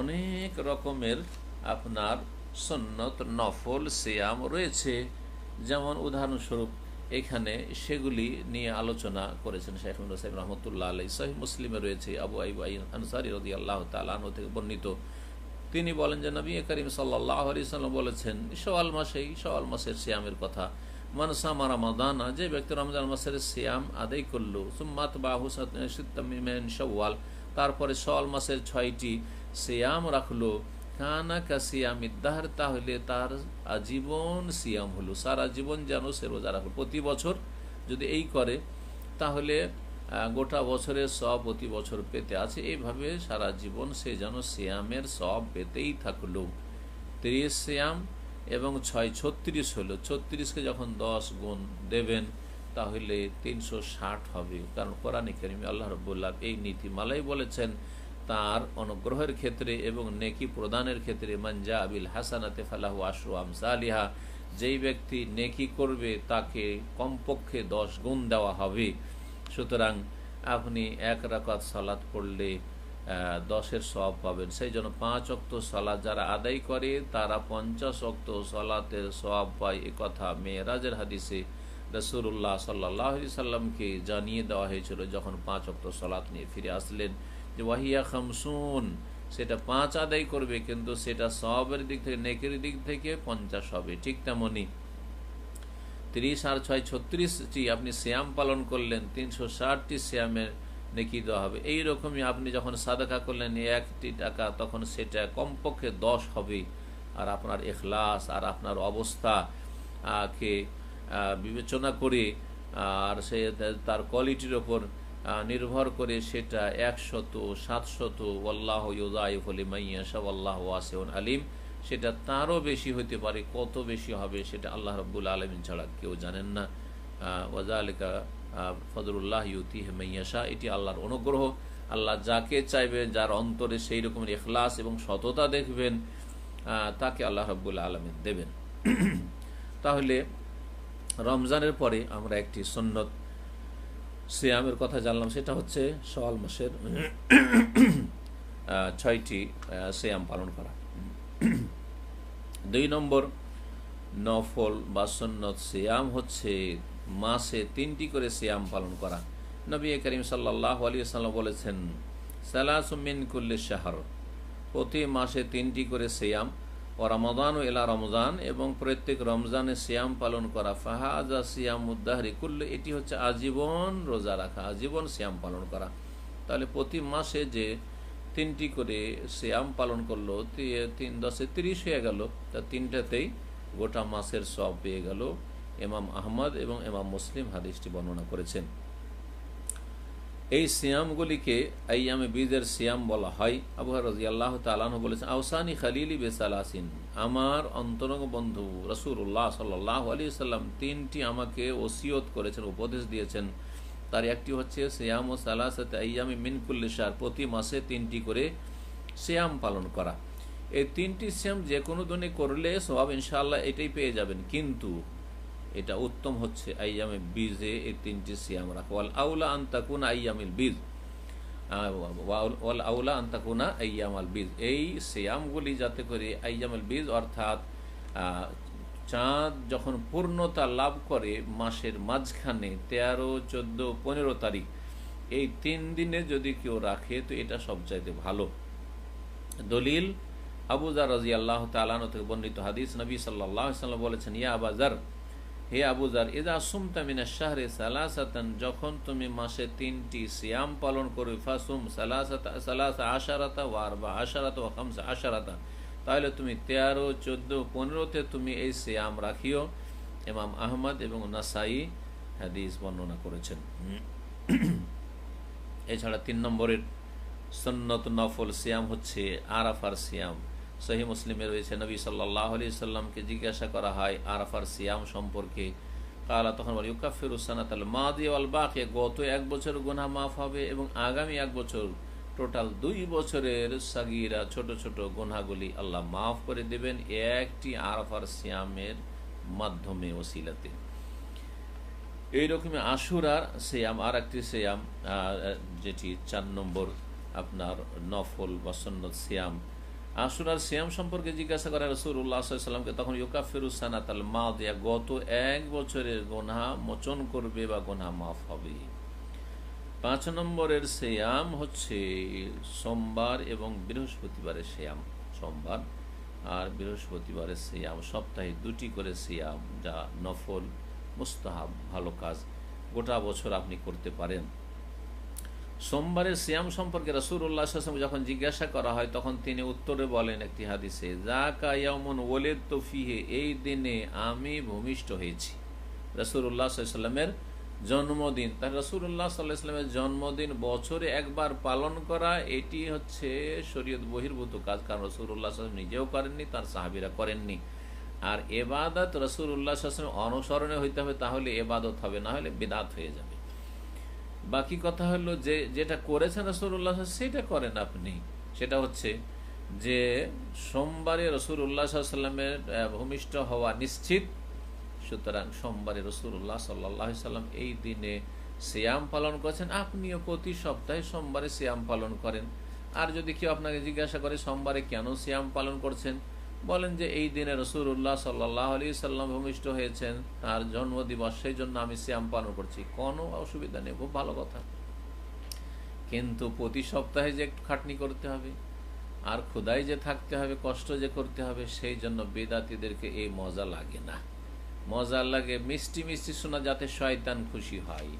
অনেক রকমের আপনার সুন্নত নফল সিয়াম রয়েছে। যেমন উদাহরণস্বরূপ এখানে সেগুলি নিয়ে আলোচনা করেছেন শেখ হুসাইন রহমতুল্লাহ আলাইহি। সহিহ মুসলিমে রয়েছে আবু আইয়ুব আনসারী রাদিয়াল্লাহু তাআলা আনহু থেকে বর্ণিত, তিনি বলেন যে নবী করিম সাল্লাল্লাহু আলাইহি সাল্লাম বলেছেন শাওয়াল মাসের সিয়ামের কথা, মান সামা রমাদানা, যে ব্যক্তি রমজান মাসের সিয়াম আদায় করলো, সুম্মা আতবাহু সিত্তাম মিন শাওয়াল, তারপরে শাওয়াল মাসের 6টি সিয়াম রাখলো, কানা কা সিয়ামিদ দাহর, তাহলে তার আজীবন সিয়াম হলো, সারা জীবন যেন সে রোজা রাখলো। প্রতি বছর যদি এই করে তাহলে গোটা বছরের সব প্রতি বছর পেতে আছে, এইভাবে সারা জীবন সে যেন সিয়ামের সব পেতেই থাকলো। 30 সিয়াম এবং 6 36 হলো, 36কে যখন 10 গুণ দেবেন তাহলে 360 হবে। কারণ কোরআনে কারিমে আল্লাহ রাব্বুল আলামিন এই নীতিমালাই বলেছেন তার অনুগ্রহের ক্ষেত্রে এবং নেকি প্রদানের ক্ষেত্রে, মান জা বিল হাসানাতে ফালাহু আশরু আমসালিহা, যেই ব্যক্তি নেকি করবে তাকে কমপক্ষে 10 গুণ দেওয়া হবে। সুতরাং আপনি 1 রাকাত সালাত পড়লে 10-এর সওয়াব পাবেন। সেই জন্য 5 ওয়াক্ত সালাত যারা আদায় করে তারা 50 ওয়াক্ত সালাতের সওয়াব পায়। এ কথা মেরাজের হাদিসে রাসূলুল্লাহ সাল্লাল্লাহু আলাইহি সাল্লামকে জানিয়ে দেওয়া হয়েছিল যখন 5 ওয়াক্ত সালাত নিয়ে ফিরে আসলেন, যে ওয়াহিয়া খামসুন, সেটা 5 আদায় করবে কিন্তু সেটা সওয়াবের দিক থেকে, নেকির দিক থেকে 50 হবে। ঠিক তেমনি 30 আর 6 36টি আপনি সিয়াম পালন করলেন, 360টি সিয়ামের নেকি দেওয়া হবে। এইরকমই আপনি যখন সাদাকা করলেন 1টি টাকা, তখন সেটা কমপক্ষে 10 হবে। আর আপনার ইখলাস আর আপনার অবস্থা কে বিবেচনা করে আর সে তার কোয়ালিটির ওপর নির্ভর করে সেটা 100 700 ওয়াল্লাহু ইউযাইফু লিমান ইয়াশা ওয়াল্লাহু ওয়াসিউন আলিম, সেটা তারও বেশি হতে পারে। কত বেশি হবে সেটা আল্লাহ রাব্বুল আলামিন ছাড়া কেউ জানেন না। ওয়াযালিকা ফজলুল্লাহ ইউতিহি মান ইয়াশা, এটি আল্লাহর অনুগ্রহ। আল্লাহ যাকে চাইবেন, যার অন্তরে সেই রকমের ইখলাস এবং সততা দেখবেন, তাকে আল্লাহ রাব্বুল আলামিন দেবেন। তাহলে রমজানের পরে আমরা একটি সুন্নত সিয়ামের কথা জানলাম, সেটা হচ্ছে শাওয়াল মাসের 6টি সিয়াম পালন করা। 2 নম্বর নফল বা সুন্নত সিয়াম হচ্ছে মাসে 3টি করে সিয়াম পালন করা। নবী করিম সাল্লাল্লাহু আলাইহি ওয়াসাল্লাম বলেছেন, সালাসুম মিন কুল্লি শাহর, প্রতি মাসে 3টি করে সিয়াম, ও রমাদান ও ইলা রমজান, এবং প্রত্যেক রমজানে সিয়াম পালন করা। ফাহাজা সিয়ামুদ দাহরি কুল্লি, এটি হচ্ছে আজীবন রোজা রাখা, আজীবন সিয়াম পালন করা। তাহলে প্রতি মাসে যে 3টি করে সিয়াম পালন করলো, 3 10 30 হয়ে গেল, তা 3টাতেই গোটা মাসের সওয়াব পেয়ে গেল। ইমাম আহমদ এবং ইমাম মুসলিম হাদিসটি বর্ণনা করেছেন। এই সিয়ামগুলিকে আইয়ামে বীজের সিয়াম বলা হয়। আবু হুরায়রা রাদিয়াল্লাহু তাআলা আনহু বলেছেন, আওসানি খালিলি বিসালাসিন, আমার অন্তরঙ্গ বন্ধু রাসূলুল্লাহ সাল্লাল্লাহু আলাইহি সাল্লাম 3টি আমাকে ওসিয়ত করেছেন, উপদেশ দিয়েছেন। তার একটি হচ্ছে সিয়াম ও সালাসাতে আইয়ামি মিন কুল্লি শাহর, প্রতি মাসে 3টি করে সিয়াম পালন করা। এই 3টি সিয়াম যে কোনো দিনে করলে সওয়াব ইনশাআল্লাহ এটাই পেয়ে যাবেন, কিন্তু এটা উত্তম হচ্ছে আইয়ামে বীজে এই 3টি সিয়াম রাখা। ওয়াল আউলা আন তাকুনা আইয়ামিল বীজ, ওয়াল আউলা আন তাকুনা আইয়ামাল বীজ, এই সিয়ামগুলি যাতে করে আইয়ামুল বীজ অর্থাৎ চাঁদ যখন পূর্ণতা লাভ করে মাসের মাঝখানে 13, 14, 15 তারিখ, এই 3 দিনে যদি কেউ রাখে তো এটা সবচাইতে ভালো। দলিল আবু যার রাদিয়াল্লাহু তাআলা আনহু থেকে বর্ণিত হাদিস, নবী সাল্লাল্লাহু আলাইহি ওয়াসাল্লাম বলেছেন, ইয়া আবু যার, হে আবু যার, ইযা সুমতা মিনাশ শাহরি সালাসাতান, যখন তুমি মাসে 3টি সিয়াম পালন করবে, ফাসুম সালাসা আশারাতা ওয়া আরবা আশারাতা ওয়া খামসা আশারাতা, তাহলে তুমি 13, 14, 15তে তুমি এই সিয়াম রাখিও। ইমাম আহমদ এবং নাসাই হাদিস বর্ণনা করেছেন। এছাড়া 3 নম্বরের সুন্নত নফল সিয়াম হচ্ছে আরাফার সিয়াম। সহিহ মুসলিমে রয়েছে, নবী সাল্লাল্লাহু আলাইহি সাল্লামকে জিজ্ঞাসা করা হয় আরাফার সিয়াম সম্পর্কে। কালা, তখন বলে, ইউকাফিরু সানাতাল মাদিয়া ওয়াল বাকিয়া, গত 1 বছর গুনাহ মাফ হবে এবং আগামী 1 বছর, টোটাল 2 বছরের সাগীরা ছোট ছোট গুনাহগুলি আল্লাহ মাফ করে দেবেন একটি আরাফার সিয়ামের মাধ্যমে, ওসিলাতে। এইরকমই আশুরার সিয়াম আর একটি সিয়াম, যেটি 4 নম্বর আপনার নফল বা সুন্নত সিয়াম। আশুরার সিয়াম সম্পর্কে জিজ্ঞাসা করা রাসূলুল্লাহ সাল্লাল্লাহু আলাইহি ওয়াসাল্লামকে, তখন ইউকাফিরু সানাতাল মাদিয়া, গত 1 বছরের গুনাহ মোচন করবে বা গুনাহ মাফ হবে। 5 নম্বরের সিয়াম হচ্ছে সোমবার এবং বৃহস্পতিবারের সিয়াম। সোমবার আর বৃহস্পতিবারের সিয়াম, সপ্তাহে 2টি করে সিয়াম, যা নফল মুস্তাহাব ভালো কাজ, গোটা বছর আপনি করতে পারেন। সোমবারের সিয়াম সম্পর্কে রাসূলুল্লাহ সাল্লাল্লাহু আলাইহি ওয়াসাল্লাম যখন জিজ্ঞাসা করা হয় তখন তিনি উত্তরে বলেন একটি হাদিসে, যাকা ইয়াউমুন ওয়ালিদতু ফিহি, এই দিনে আমি ভূমিষ্ঠ হয়েছি। রাসূলুল্লাহ সাল্লাল্লাহু আলাইহি ওয়াসাল্লামের জন্মদিন, তার রাসূলুল্লাহ সাল্লাল্লাহু আলাইহি ওয়াসাল্লামের জন্মদিন বছরে একবার পালন করা এটি হচ্ছে শরীয়ত বহির্ভূত কাজ, কারণ রাসূলুল্লাহ সাল্লাল্লাহু আলাইহি ওয়াসাল্লাম নিজেও করেননি, তার সাহাবীরা করেননি। আর এবাদত রাসূলুল্লাহ সাল্লাল্লাহু আলাইহি ওয়াসাল্লাম অনুসরণে হইতে হবে, তাহলে এবাদত হবে, না হলে বিদআত হয়ে যাবে। বাকি কথা হলো যে যেটা করেছেন রাসূলুল্লাহ সেটা করেন আপনি, সেটা হচ্ছে যে সোমবারে রাসূলুল্লাহ সাল্লাল্লাহু আলাইহি ওয়াসাল্লামের ভূমিষ্ঠ হওয়া নিশ্চিত, সুতরাং সোমবারে রাসূলুল্লাহ সাল্লাল্লাহু আলাইহি ওয়াসাল্লাম এই দিনে সিয়াম পালন করেছেন, আপনিও প্রতি সপ্তাহে সোমবারে সিয়াম পালন করেন। আর যদি কেউ আপনাকে জিজ্ঞাসা করে সোমবারে কেন সিয়াম পালন করছেন, বলেন যে এই দিনে রাসূলুল্লাহ সাল্লাল্লাহু আলাইহি ওয়াসাল্লাম ভূমিষ্ঠ হয়েছেন, তার জন্মদিবস, সেই জন্য আমি সিয়াম পালন করছি, কোনো অসুবিধা নেই, খুব ভালো কথা। কিন্তু প্রতি সপ্তাহে যে একটু খাটনি করতে হবে আর ক্ষুধায় যে থাকতে হবে, কষ্ট যে করতে হবে, সেই জন্য বেদাতীদেরকে এই মজা লাগে না। মজা লাগে মিষ্টি মিষ্টি শোনা, যাতে শয়তান খুশি হয়।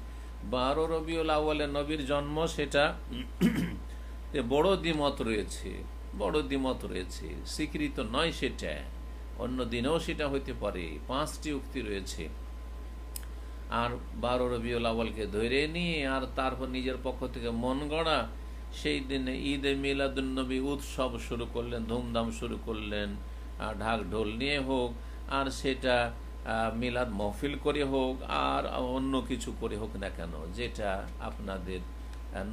12 রবিউল আউয়ালে নবীর জন্ম, সেটা বড় দ্বিমত রয়েছে, বড় দ্বিমত রয়েছে, স্বীকৃত নয় সেটা, অন্য দিনেও সেটা হইতে পারে, 5টি উক্তি রয়েছে। আর 12 রবিউল আউয়ালকে ধরে নিয়ে আর তারপর নিজের পক্ষ থেকে মন গড়া সেই দিনে ঈদে মিলাদুন্নবী উৎসব শুরু করলেন, ধুমধাম শুরু করলেন, ঢাক ঢোল নিয়ে হোক, আর সেটা মিলাদ মহফিল করে হোক, আর অন্য কিছু করে হোক না কেন, যেটা আপনাদের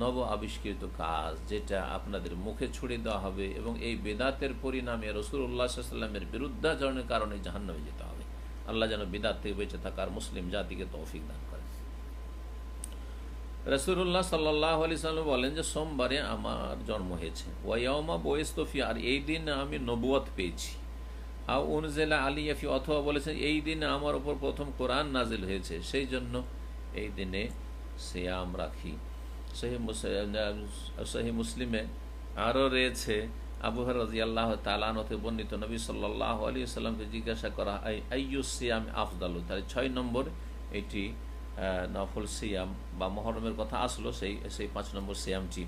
নব আবিষ্কৃত কাজ, যেটা আপনাদের মুখে ছুড়ে দেওয়া হবে, এবং এই বেদাতের পরিণামে রাসূলুল্লাহ সাল্লাল্লাহু আলাইহি ওয়াসাল্লামের বিরুদ্ধাচরণের কারণে জাহান্নামে যেতে হবে। আল্লাহ যেন বিদআত থেকে বেঁচে থাকার মুসলিম জাতিকে তৌফিক দান করেন। রাসূলুল্লাহ সাল্লাল্লাহু আলাইহি ওয়াসাল্লাম বলেন যে সোমবারে আমার জন্ম হয়েছে, ওয়া ইয়াউমা বুইসতু ফি, আর এই দিন আমি নবুয়ত পেয়েছি। আও উনজিলা আলাইয়া ফি, অথবা বলেছেন এই দিনে আমার উপর প্রথম কোরআন নাজিল হয়েছে, সেই জন্য এই দিনে সিয়াম রাখি। সহিহ মুসলিমে আরও রয়েছে, আবু হুরায়রা রাদিয়াল্লাহু তাআলা আনহু থেকে বর্ণিত, নবী সাল্লাল্লাহু আলাইহি ওয়াসাল্লামকে জিজ্ঞাসা করা হয় আইয়ুস সিয়াম আফদালু, তাহলে 6 নম্বর এটি নফল সিয়াম বা মুহররমের কথা আসলো, সেই 5 নম্বর সিয়ামটি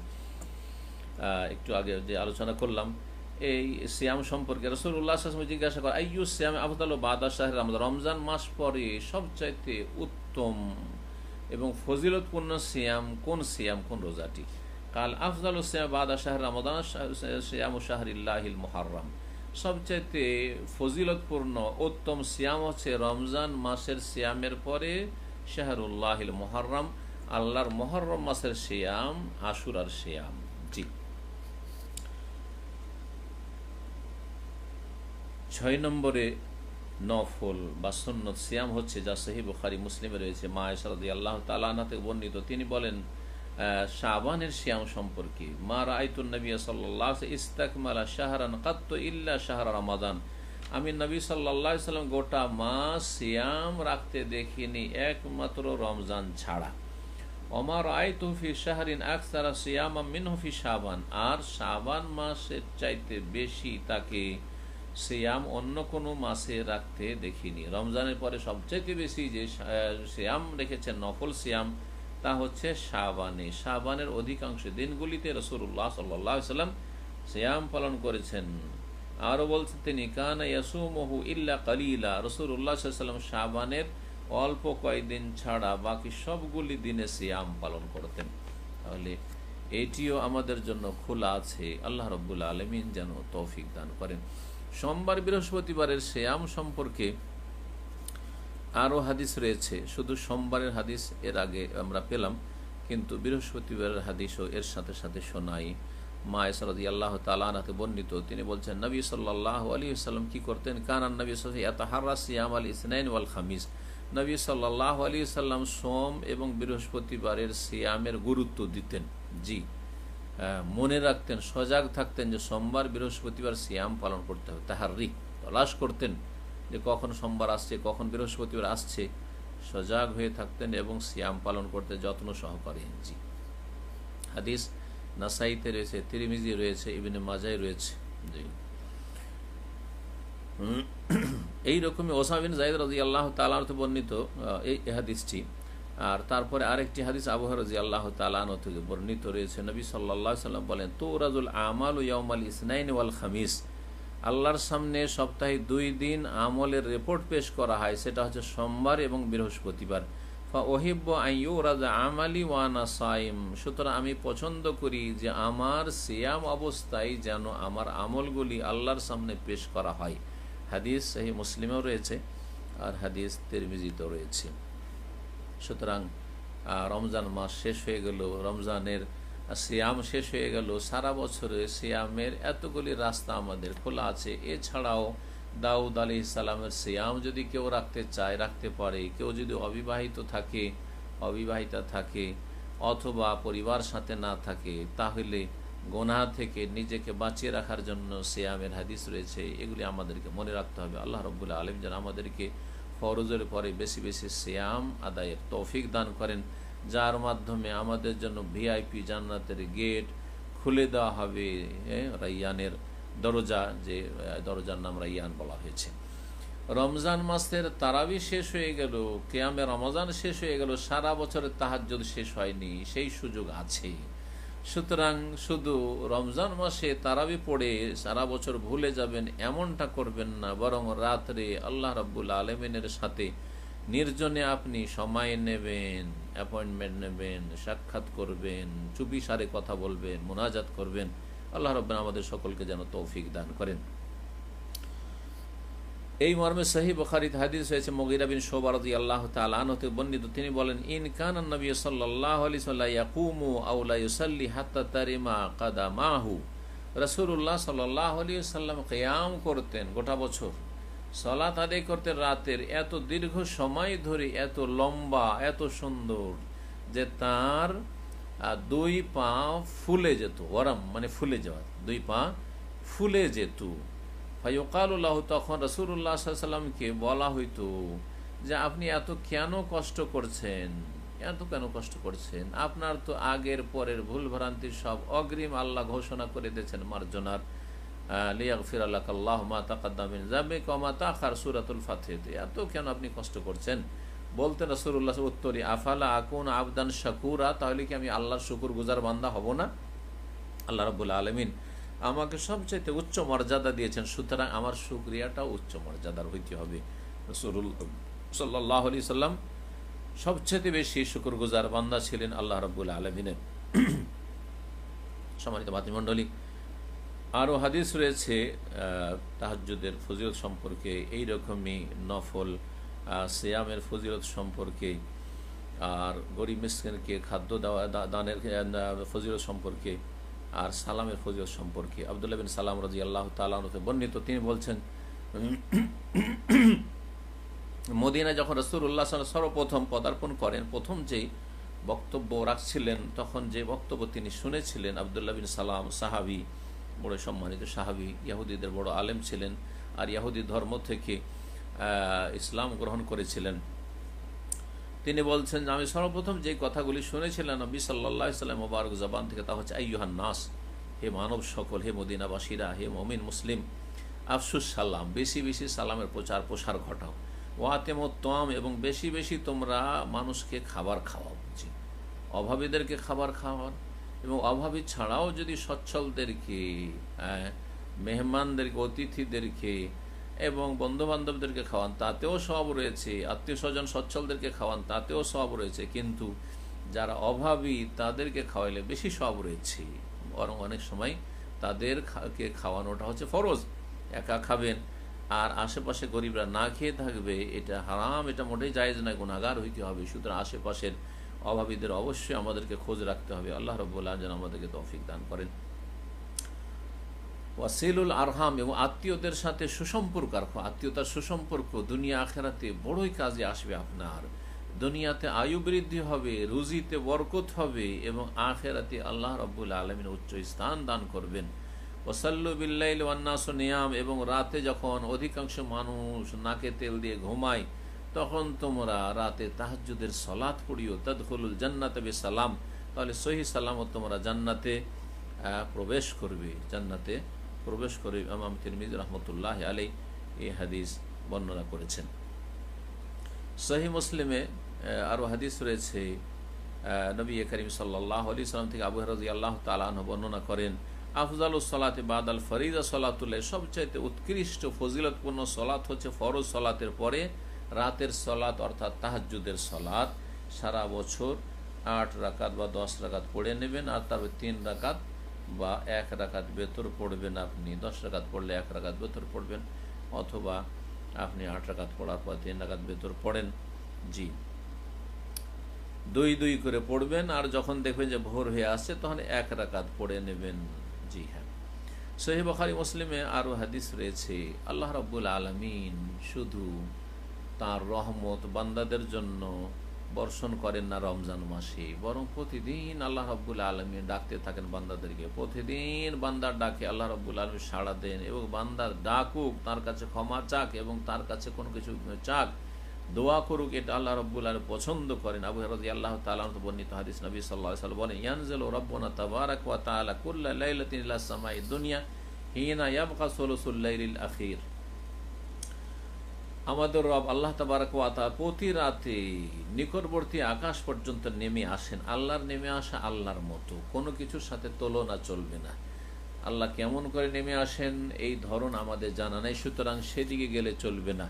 একটু আগে যে আলোচনা করলাম। এই সিয়াম সম্পর্কে রাসূলুল্লাহ সাল্লাল্লাহু আলাইহি ওয়াসাল্লাম জিজ্ঞাসা করা আইয়ুস সিয়াম আফদালু বাদা শাহরি রমজান, রমজান মাস পরে সবচাইতে উত্তম এবং ফজিলতপূর্ণ সিয়াম কোন সিয়াম, কোন রোজাটি? কাল আফজালুস সিয়াম বাদা শাহরি রমাদান সিয়ামু শাহরিল্লাহিল মুহাররম, সবচাইতে ফজিলতপূর্ণ উত্তম সিয়াম হচ্ছে রমজান মাসের সিয়ামের পরে শাহরুল্লাহিল মুহাররম, আল্লাহর মুহররম মাসের সিয়াম, আশুরার সিয়াম। জি, 6 নম্বরে নফল বা সুন্নত সিয়াম হচ্ছে, যা সহিহ বুখারী মুসলিমে রয়েছে। মা আয়েশা রাদিয়াল্লাহু তাআলা আনহা থেকে বর্ণিত, তিনি বলেন শাবানের সিয়াম সম্পর্কে, মা রাআইতুন নবী সাল্লাল্লাহু আলাইহি ওয়াসাল্লাম ইস্তাকমালা শাহরান কাত্তু ইল্লা শাহরা রমাদান, আমি নবী সাল্লাল্লাহু আলাইহি ওয়াসাল্লাম গোটা মাস সিয়াম রাখতে দেখিনি একমাত্র রমজান ছাড়া। ওমা রাআইতু ফি শাহরিন আকসারা সিয়ামা মিনহু ফি শাবান, আর শাবান মাসের চাইতে বেশি তাকে সিয়াম অন্য কোনো মাসে রাখতে দেখিনি। রমজানের পরে সবচাইতে বেশি যে সিয়াম রেখেছেন নফল সিয়াম, তা হচ্ছে শাবানে। শাবানের অধিকাংশ দিনগুলিতে রাসূলুল্লাহ সাল্লাল্লাহু আলাইহি ওয়াসাল্লাম সিয়াম পালন করেছেন। আরও বলছেন তিনি, কানা ইয়াসুমুহু ইল্লা কালিলা, রাসূলুল্লাহ সাল্লাল্লাহু আলাইহি ওয়াসাল্লাম শাবানের অল্প কয়েকদিন ছাড়া বাকি সবগুলি দিনে সিয়াম পালন করতেন। তাহলে এটিও আমাদের জন্য খোলা আছে, আল্লাহ রাব্বুল আলামিন যেন তৌফিক দান করেন। সোমবার বৃহস্পতিবারের সিয়াম সম্পর্কে আরও হাদিস রয়েছে, শুধু সোমবারের হাদিস এর আগে আমরা পেলাম, কিন্তু বৃহস্পতিবারের হাদিসও এর সাথে সাথে শোনাই। মা আয়েশা রাদিয়াল্লাহু তাআলা আনহা বর্ণিত, তিনি বলছেন নবী সাল্লাল্লাহু আলাইহি ওয়াসাল্লাম কি করতেন, কানান নবী সাল্লাল্লাহু আলাইহি ওয়াসাল্লাম ইয়াতাহাররা সিয়াম আল ইসনাইন ওয়াল খামিস, নবী সাল্লাল্লাহু আলাইহি ওয়াসাল্লাম সোম এবং বৃহস্পতিবারের সিয়ামের গুরুত্ব দিতেন। জি, মনে রাখতেন, সজাগ থাকতেন যে সোমবার বৃহস্পতিবার সিয়াম পালন করতে হবে, তাহাররি তলাশ করতেন যে কখন সোমবার আসছে, কখন বৃহস্পতিবার আসছে, সজাগ হয়ে থাকতেন এবং সিয়াম পালন করতে যত্ন সহকারে। জি, হাদিস নাসাইতে রয়েছে, তিরমিজি রয়েছে, ইবনে মাজায় রয়েছে। জি, এইরকমই ওসামা বিন যায়েদ রাদিয়াল্লাহু তাআলা আনহু বর্ণিত এই হাদিসটি, আর তারপরে আরেকটি হাদিস আবু হুরায়রা রাদিয়াল্লাহু তাআলা আনহু থেকে বর্ণিত রয়েছে, নবী সাল্লাল্লাহু আলাইহি ওয়াসাল্লাম বলেন, তুরাজুল আমালু ইয়াউমাল ইসনাইন ওয়াল খামিস, আল্লাহর সামনে সপ্তাহে 2 দিন আমলের রিপোর্ট পেশ করা হয়, সেটা হচ্ছে সোমবার এবং বৃহস্পতিবার। ফা ওহিব্বু আন ইউরাজা আমালি ওয়া আনা সাইম, সুতরাং আমি পছন্দ করি যে আমার সিয়াম অবস্থায় যেন আমার আমলগুলি আল্লাহর সামনে পেশ করা হয়। হাদিস সহিহ মুসলিমেও রয়েছে আর হাদিস তিরমিজিতেও রয়েছে। সুতরাং রমজান মাস শেষ হয়ে গেল, রমজানের সিয়াম শেষ হয়ে গেল, সারা বছরে সিয়ামের এতগুলি রাস্তা আমাদের খোলা আছে। এছাড়াও দাউদ আলাইহিস সালামের সিয়াম যদি কেউ রাখতে চায় রাখতে পারে। কেউ যদি অবিবাহিতা থাকে অথবা পরিবার সাথে না থাকে, তাহলে গুনাহ থেকে নিজেকে বাঁচিয়ে রাখার জন্য সিয়ামের হাদিস রয়েছে। এগুলি আমাদেরকে মনে রাখতে হবে। আল্লাহ রাব্বুল আলামিন যেন আমাদেরকে ফরজের পরে বেশি বেশি সিয়াম আদায়ের তৌফিক দান করেন, যার মাধ্যমে আমাদের জন্য ভিআইপি জান্নাতের গেট খুলে দেওয়া হবে। রাইয়ানের দরজা, যে দরজার নাম রাইয়ান বলা হয়েছে। রমজান মাসের তারাবি শেষ হয়ে গেল, কিয়ামে রমজান শেষ হয়ে গেল, সারা বছরের তাহাজ্জুদ শেষ হয়নি, সেই সুযোগ আছে। সুতরাং শুধু রমজান মাসে তারাবি পড়ে সারা বছর ভুলে যাবেন এমনটা করবেন না, বরং রাত্রে আল্লাহ রাব্বুল আলামিনের সাথে নির্জনে আপনি সময় নেবেন, অ্যাপয়েন্টমেন্ট নেবেন, সাক্ষাৎ করবেন, চুপিসারে কথা বলবেন, মুনাজাত করবেন। আল্লাহ রাব্বুল আমাদের সকলকে যেন তৌফিক দান করেন। এই মর্মে সহিহ বুখারীতে হাদিস হয়েছে, মুগীরা বিন শুবা রাদিয়াল্লাহু তাআলা আনহু থেকে বর্ণিত, তিনি বলেন, ইন কানা নবী সাল্লাল্লাহু আলাইহি ওয়াসাল্লাম ইয়াকুমু আও লা ইউসাল্লি হাত্তা তারিমা কাদামাহু, রাসূলুল্লাহ সাল্লাল্লাহু আলাইহি ওয়াসাল্লাম কিয়াম করতেন, গোটা বছর সালাত আদায় করতেন রাতের, এত দীর্ঘ সময় ধরে, এত লম্বা, এত সুন্দর যে তার 2 পা ফুলে যেত। ওয়ারাম মানে ফুলে যাওয়া, 2 পা ফুলে যেত। ফায়ুকালুল্লাহ, তখন রাসূলুল্লাহ সাল্লাল্লাহু আলাইহি ওয়াসাল্লামকে বলা হইতো যে আপনি এত কেন কষ্ট করছেন, এত কেন কষ্ট করছেন? আপনার তো আগের পরের ভুল ভ্রান্তি সব অগ্রিম আল্লাহ ঘোষণা করে দিয়েছেন মার্জনার, লিয়াগফির লাকাল্লাহু মা তাকাদ্দামা মিন যামবিকা ওয়া মা তাআখার, সূরাতুল ফাতিহা। এত কেন আপনি কষ্ট করছেন? বলতেন রাসূলুল্লাহ উত্তরে, আফালা আকুন আবদান শাকুরা, তাহলে কি আমি আল্লাহর শুকরগুজার বান্দা হব না? আল্লাহ রাব্বুল আলামিন আমাকে সবচাইতে উচ্চ মর্যাদা দিয়েছেন, সুতরাং আমার শুকরিয়াটাও উচ্চ মর্যাদার হইতে হবে। রাসূলুল্লাহ সাল্লাল্লাহু আলাইহি সাল্লাম সবচেয়ে বেশি শুকরগুজার বান্দা ছিলেন আল্লাহ রাব্বুল আলামিনের। সম্মানিত ভাতৃমণ্ডলী, আরও হাদিস রয়েছে তাহাজ্জুদের ফজিলত সম্পর্কে, এই রকমই নফল সিয়ামের ফজিলত সম্পর্কে, আর গরিব মিসকিনকে খাদ্য দেওয়া দানের ফজিলত সম্পর্কে, আর সালামের ফজিলত সম্পর্কে। আব্দুল্লাহ বিন সালাম রাদিয়াল্লাহু তাআলা আনহু বর্ণিত, তিনি বলছেন, মদিনায় যখন রাসূলুল্লাহ সাল্লাল্লাহু আলাইহি ওয়াসাল্লাম সর্বপ্রথম পদার্পণ করেন, প্রথম যেই বক্তব্য রাখছিলেন, তখন যে বক্তব্য তিনি শুনেছিলেন, আব্দুল্লাহ বিন সালাম সাহাবী, বড় সম্মানিত সাহাবী, ইহুদিদের বড় আলেম ছিলেন, আর ইহুদি ধর্ম থেকে ইসলাম গ্রহণ করেছিলেন। তিনি বলছেন, আমি সর্বপ্রথম যে কথাগুলি শুনেছিলাম নবী সাল্লাল্লাহু আলাইহি ওয়াসাল্লাম মুবারক জবান থেকে, তা হচ্ছে, আইয়ুহান নাস, হে মানব সকল, হে মদিনাবাসীরা, হে মুমিন মুসলিম, আফসুস সালাম, বেশি বেশি সালামের প্রচার প্রসার ঘটাও, ওয়াতিমুত তাম, এবং বেশি বেশি তোমরা মানুষকে খাবার খাওয়াও, অভাবীদেরকে খাবার খাওয়ান, এবং অভাবী ছাড়াও যদি সচ্ছলদেরকে, মেহমানদেরকে, অতিথিদেরকে এবং বন্ধুবান্ধবদেরকে খাওয়ান, তাতেও সওয়াব রয়েছে। আত্মীয় স্বজন সচ্ছলদেরকে খাওয়ান, তাতেও সওয়াব রয়েছে। কিন্তু যারা অভাবী তাদেরকে খাওয়াইলে বেশি সওয়াব রয়েছে। বরং অনেক সময় তাদেরকে খাওয়ানোটা হচ্ছে ফরজ। একা খাবেন আর আশেপাশে গরিবরা না খেয়ে থাকবে, এটা হারাম, এটা মোটেই জায়েজ নয়, গুনাহগার হইতে হবে। সুতরাং আশেপাশের অভাবীদের অবশ্যই আমাদেরকে খোঁজ রাখতে হবে। আল্লাহ রাব্বুল আলামিন যেন আমাদেরকে তৌফিক দান করেন। ওয়াসিলুল আরহাম, এবং আত্মীয়দের সাথে সুসম্পর্ক রাখো। আত্মীয়তার সুসম্পর্ক দুনিয়া আখেরাতে বড়ই কাজে আসবে। আপনার দুনিয়াতে আয়ু বৃদ্ধি হবে, রুজিতে বরকত হবে, এবং আখেরাতে আল্লাহ রাব্বুল আলামিন উচ্চ স্থান দান করবেন। ওয়াসাল্লু বিল্লাইলি ওয়ান নাসু নিয়াম, এবং রাতে যখন অধিকাংশ মানুষ নাকে তেল দিয়ে ঘুমায়, তখন তোমরা রাতে তাহাজ্জুদের সালাত পড়িও। তাদখুলুল জান্নাতা বিসালাম, তাহলে সহি সালামত তোমরা জান্নাতে প্রবেশ করবে, জান্নাতে প্রবেশ করবে। ইমাম তিরমিজি রাহমাতুল্লাহি আলাইহি এই হাদিস বর্ণনা করেছেন। সহিহ মুসলিমে আরও হাদিস রয়েছে, নবী করিম সাল্লাল্লাহু আলাইহি সাল্লাম থেকে আবু হুরায়রা রাদিয়াল্লাহু তাআলা আনহু বর্ণনা করেন, আফজালুস সালাতি বাদাল ফরিদা সালাতুল্লাহ, সবচাইতে উৎকৃষ্ট ফজিলতপূর্ণ সলাত হচ্ছে ফরজ সলাতের পরে রাতের সলাত অর্থাৎ তাহাজ্জুদের সলাত। সারা বছর 8 রাকাত বা 10 রাকাত পড়ে নেবেন, আর তবে 3 রাকাত বা 1 রাকাত বেতর পড়বেন। আপনি 10 রাকাত পড়লে 1 রাকাত বেতর পড়বেন, অথবা আপনি 8 রাকাত পড়ার পর 3 রাকাত বেতর পড়েন। জি, 2 করে পড়বেন, আর যখন দেখবেন যে ভোর হয়ে আসছে তখন 1 রাকাত পড়ে নেবেন। জি হ্যাঁ, সহিহ বুখারী মুসলিমে আরও হাদিস রয়েছে, আল্লাহ রাব্বুল আলামিন শুধু তার রহমত বান্দাদের জন্য বর্ষণ করেন না রমজান মাসে, বরং প্রতিদিন আল্লাহ রাব্বুল আলামিন ডাকতে থাকেন বান্দাদেরকে। প্রতিদিন বান্দার ডাকে আল্লাহ রাব্বুল আলামিন সাড়া দেন, এবং বান্দার ডাকুক, তার কাছে ক্ষমা চাক এবং তার কাছে কোনো কিছু চাক, দোয়া করুক, এটা আল্লাহ রাব্বুল আলামিন পছন্দ করেন। আবু হুরায়রা রাদিয়াল্লাহু তাআলা আনহু বর্ণিত হাদিস, নবী সাল্লাল্লাহু আলাইহি ওয়াসাল্লাম বলেন, ইয়ানজিলু রাব্বুনা তাবারাক ওয়া তাআলা কুল্লা লাইলাতিন ইলা সামাই দুনিয়া হিনা ইয়াবকা সুলুসুল লাইলিল আখির। আমাদের রব আল্লাহ তাবারাক ওয়া তাআলা প্রতি রাতে নিকটবর্তী আকাশ পর্যন্ত নেমে আসেন। আল্লাহর নেমে আসা আল্লাহর মতো, কোনো কিছুর সাথে তুলনা চলবে না। আল্লাহ কেমন করে নেমে আসেন এই ধরন আমাদের জানা নেই, সুতরাং সেদিকে গেলে চলবে না।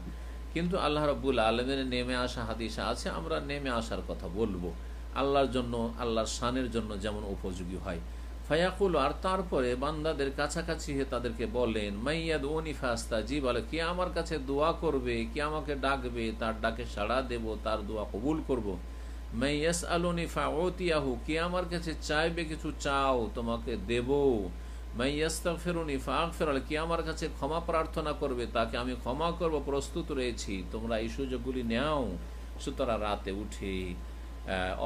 কিন্তু আল্লাহ রাব্বুল আলামিনের নেমে আসা হাদিসে আছে, আমরা নেমে আসার কথা বলবো আল্লাহর জন্য, আল্লাহর শানের জন্য যেমন উপযোগী হয়। ফায়াকুল, আর তারপরে বান্দাদের কাছাকাছি হয়ে তাদেরকে বলেন, মাইয়াদউনি ফাস্তাজিব, বলে কে আমার কাছে দোয়া করবে, কে আমাকে ডাকবে, তার ডাকে সাড়া দেব, তার দোয়া কবুল করব। মাইয়াসআলুনি ফাউতিয়াহু, কে আমার কাছে চাইবে, কিছু চাও তোমাকে দেব। মাইয়াস্তাগফিরুনি ফাগফির, কে আমার কাছে ক্ষমা প্রার্থনা করবে, তাকে আমি ক্ষমা করব, প্রস্তুত রয়েছি। তোমরা এই সুযোগগুলি নেও। সুতরাং রাতে উঠে